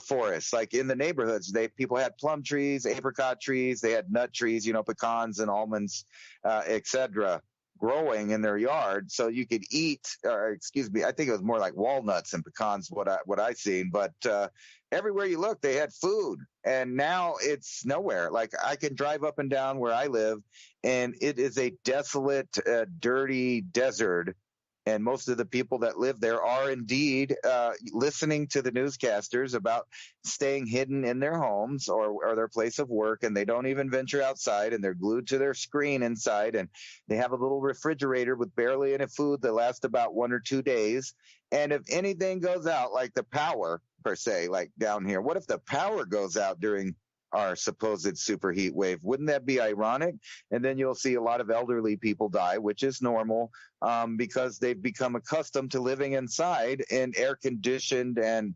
forests. Like in the neighborhoods, people had plum trees, apricot trees, they had nut trees, pecans and almonds, et cetera, growing in their yard, so you could eat, or excuse me, I think it was more like walnuts and pecans, what I seen. But everywhere you look, they had food, and now it's nowhere. Like I can drive up and down where I live, and it is a desolate, dirty desert. And most of the people that live there are indeed listening to the newscasters about staying hidden in their homes or their place of work, and they don't even venture outside, and they're glued to their screen inside, and they have a little refrigerator with barely any food that lasts about 1 or 2 days. And if anything goes out, like the power per se, like down here, what if the power goes out during our supposed superheat wave? Wouldn't that be ironic? And then you'll see a lot of elderly people die, which is normal, because they've become accustomed to living inside in air-conditioned and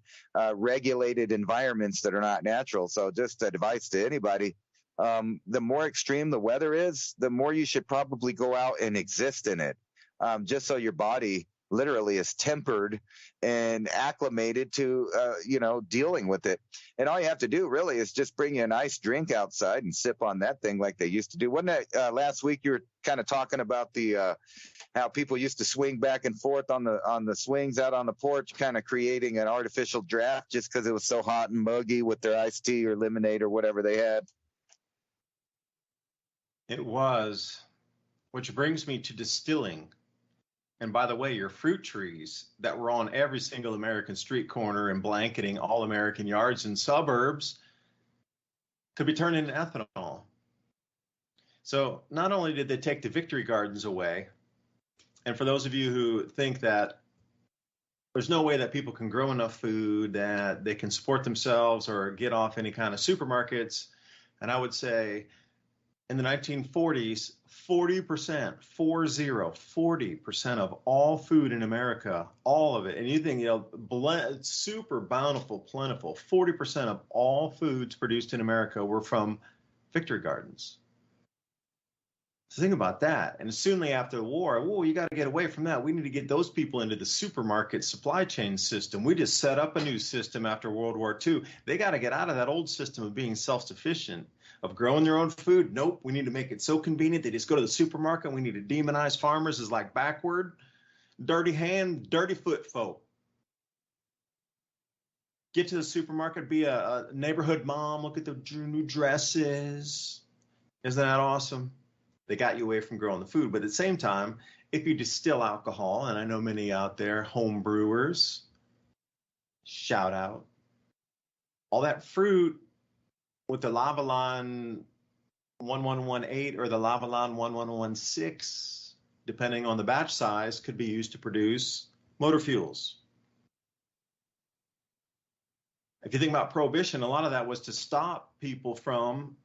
regulated environments that are not natural. So just advice to anybody, the more extreme the weather is, the more you should probably go out and exist in it, just so your body literally is tempered and acclimated to, dealing with it. And all you have to do really is just bring you a nice drink outside and sip on that thing like they used to do. Wasn't that last week you were kind of talking about the how people used to swing back and forth on the swings out on the porch, kind of creating an artificial draft just because it was so hot and muggy with their iced tea or lemonade or whatever they had? It was, which brings me to distilling. And by the way, your fruit trees that were on every single American street corner and blanketing all American yards and suburbs could be turned into ethanol. So not only did they take the victory gardens away, and for those of you who think that there's no way that people can grow enough food that they can support themselves or get off any kind of supermarkets, and I would say in the 1940s, 40% of all food in America, all of it, anything, super bountiful, plentiful, 40% of all foods produced in America were from victory gardens. So think about that. And soon after the war, you got to get away from that. We need to get those people into the supermarket supply chain system. We just set up a new system after World War II. They got to get out of that old system of being self-sufficient, of growing their own food. Nope, we need to make it so convenient. They just go to the supermarket. We need to demonize farmers as like backward, dirty hand, dirty foot folk. Get to the supermarket, be a neighborhood mom, look at the new dresses. Isn't that awesome? They got you away from growing the food. But at the same time, if you distill alcohol, and I know many out there, home brewers, shout out, all that fruit with the Lavalan 1118 or the Lavalan 1116, depending on the batch size, could be used to produce motor fuels. If you think about Prohibition, a lot of that was to stop people from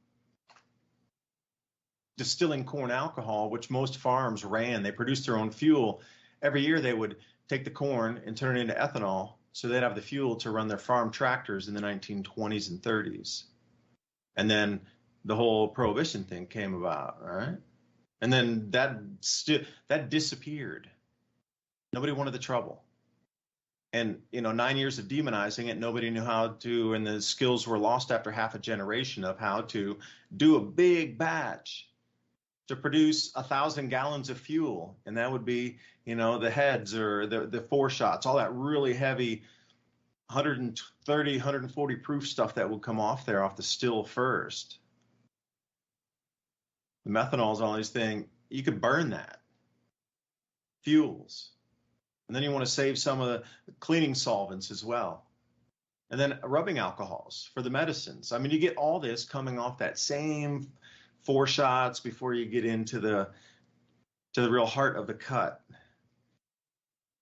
distilling corn alcohol, which most farms ran. They produced their own fuel. Every year they would take the corn and turn it into ethanol, so they'd have the fuel to run their farm tractors in the 1920s and 30s. And then the whole Prohibition thing came about, right? And then that disappeared. Nobody wanted the trouble. And, 9 years of demonizing it, nobody knew how to, and the skills were lost after half a generation of how to do a big batch to produce 1,000 gallons of fuel. And that would be, the heads or the four shots, all that really heavy 130, 140 proof stuff that would come off there off the still first. The methanols, all these things, you could burn that. Fuels. And then you want to save some of the cleaning solvents as well. And then rubbing alcohols for the medicines. I mean, you get all this coming off that same 4 shots before you get into the real heart of the cut.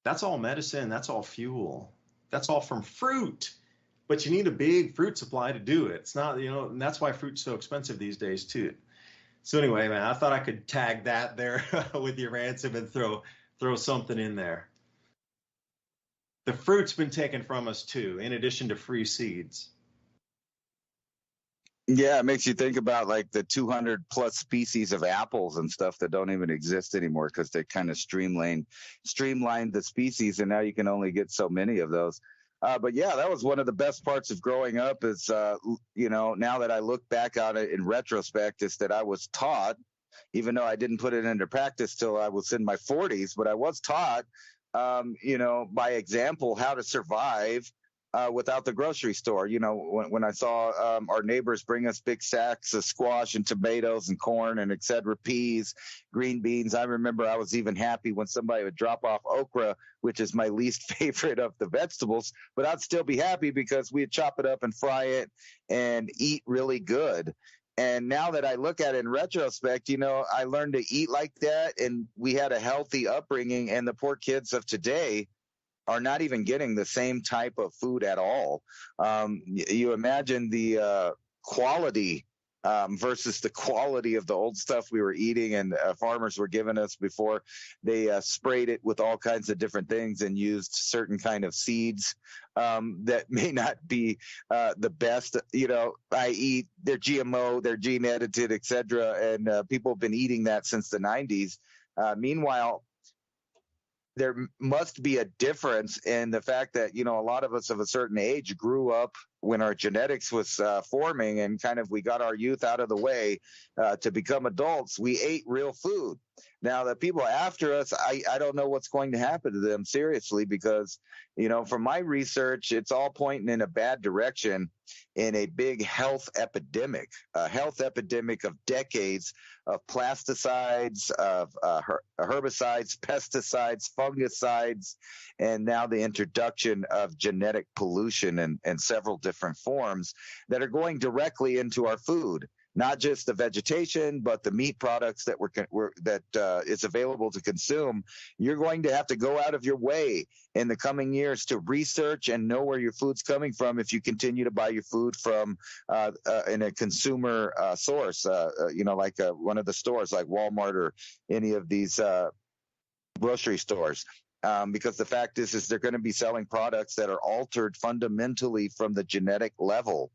That's all medicine. That's all fuel. That's all from fruit. But you need a big fruit supply to do it. It's not, and that's why fruit's so expensive these days too. So anyway, man, I thought I could tag that there with your Ransom and throw something in there. The fruit's been taken from us too, in addition to free seeds. Yeah, it makes you think about like the 200 plus species of apples and stuff that don't even exist anymore because they kind of streamlined the species, and now you can only get so many of those. But yeah, that was one of the best parts of growing up is, now that I look back on it in retrospect, is that I was taught, even though I didn't put it into practice till I was in my 40s, but I was taught, by example, how to survive without the grocery store. When I saw our neighbors bring us big sacks of squash and tomatoes and corn and et cetera, peas, green beans. I remember I was even happy when somebody would drop off okra, which is my least favorite of the vegetables, but I'd still be happy because we'd chop it up and fry it and eat really good. And now that I look at it in retrospect, I learned to eat like that, and we had a healthy upbringing, and the poor kids of today are not even getting the same type of food at all. You imagine the quality versus the quality of the old stuff we were eating and farmers were giving us before they sprayed it with all kinds of different things and used certain kind of seeds that may not be the best, i.e. they're GMO, they're gene edited, et cetera. And people have been eating that since the 90s. Meanwhile, there must be a difference in the fact that, a lot of us of a certain age grew up when our genetics was forming and kind of we got our youth out of the way to become adults. We ate real food. Now, the people after us, I don't know what's going to happen to them seriously because, from my research, it's all pointing in a bad direction in a big health epidemic of decades of plasticides, of herbicides, pesticides, fungicides, and now the introduction of genetic pollution in several different forms that are going directly into our food. Not just the vegetation, but the meat products that is available to consume. You're going to have to go out of your way in the coming years to research and know where your food's coming from if you continue to buy your food from in a consumer source, like one of the stores like Walmart or any of these grocery stores. Because the fact is they're going to be selling products that are altered fundamentally from the genetic level.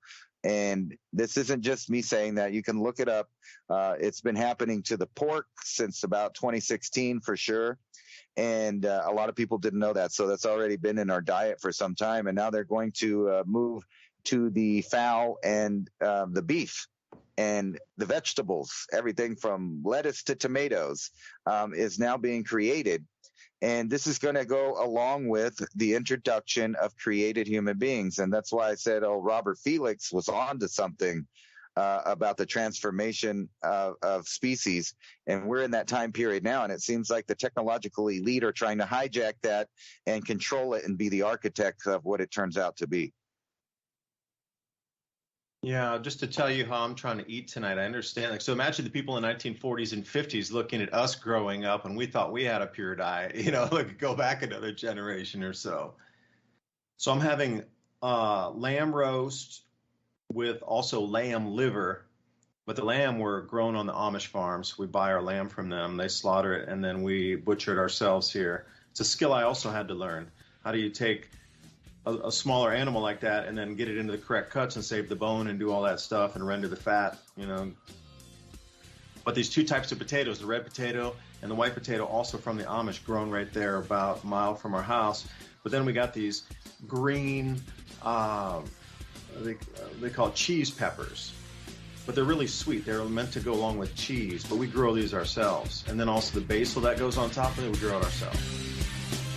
And this isn't just me saying that. You can look it up. It's been happening to the pork since about 2016 for sure. And a lot of people didn't know that. So that's already been in our diet for some time. And now they're going to move to the fowl and the beef and the vegetables. Everything from lettuce to tomatoes is now being created. And this is going to go along with the introduction of created human beings. And that's why I said, Robert Felix was on to something about the transformation of species. And we're in that time period now. And it seems like the technological elite are trying to hijack that and control it and be the architects of what it turns out to be. Yeah, just to tell you how I'm trying to eat tonight, I understand. So imagine the people in the 1940s and 50s looking at us growing up, and we thought we had a pure diet. Go back another generation or so. So I'm having lamb roast with also lamb liver, but the lamb were grown on the Amish farms. We buy our lamb from them. They slaughter it, and then we butcher it ourselves here. It's a skill I also had to learn. How do you take a smaller animal like that and then get it into the correct cuts and save the bone and do all that stuff and render the fat, But these two types of potatoes, the red potato and the white potato, also from the Amish, grown right there about a mile from our house. But then we got these green, they call it cheese peppers. but they're really sweet. They're meant to go along with cheese, but we grow these ourselves. And then also the basil that goes on top of it, we grow it ourselves.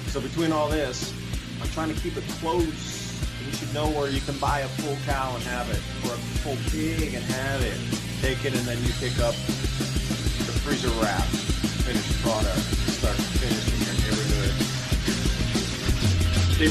So between all this, I'm trying to keep it close. You should know where you can buy a full cow and have it, or a full pig and have it. Take it, and then you pick up the freezer wrap finished product.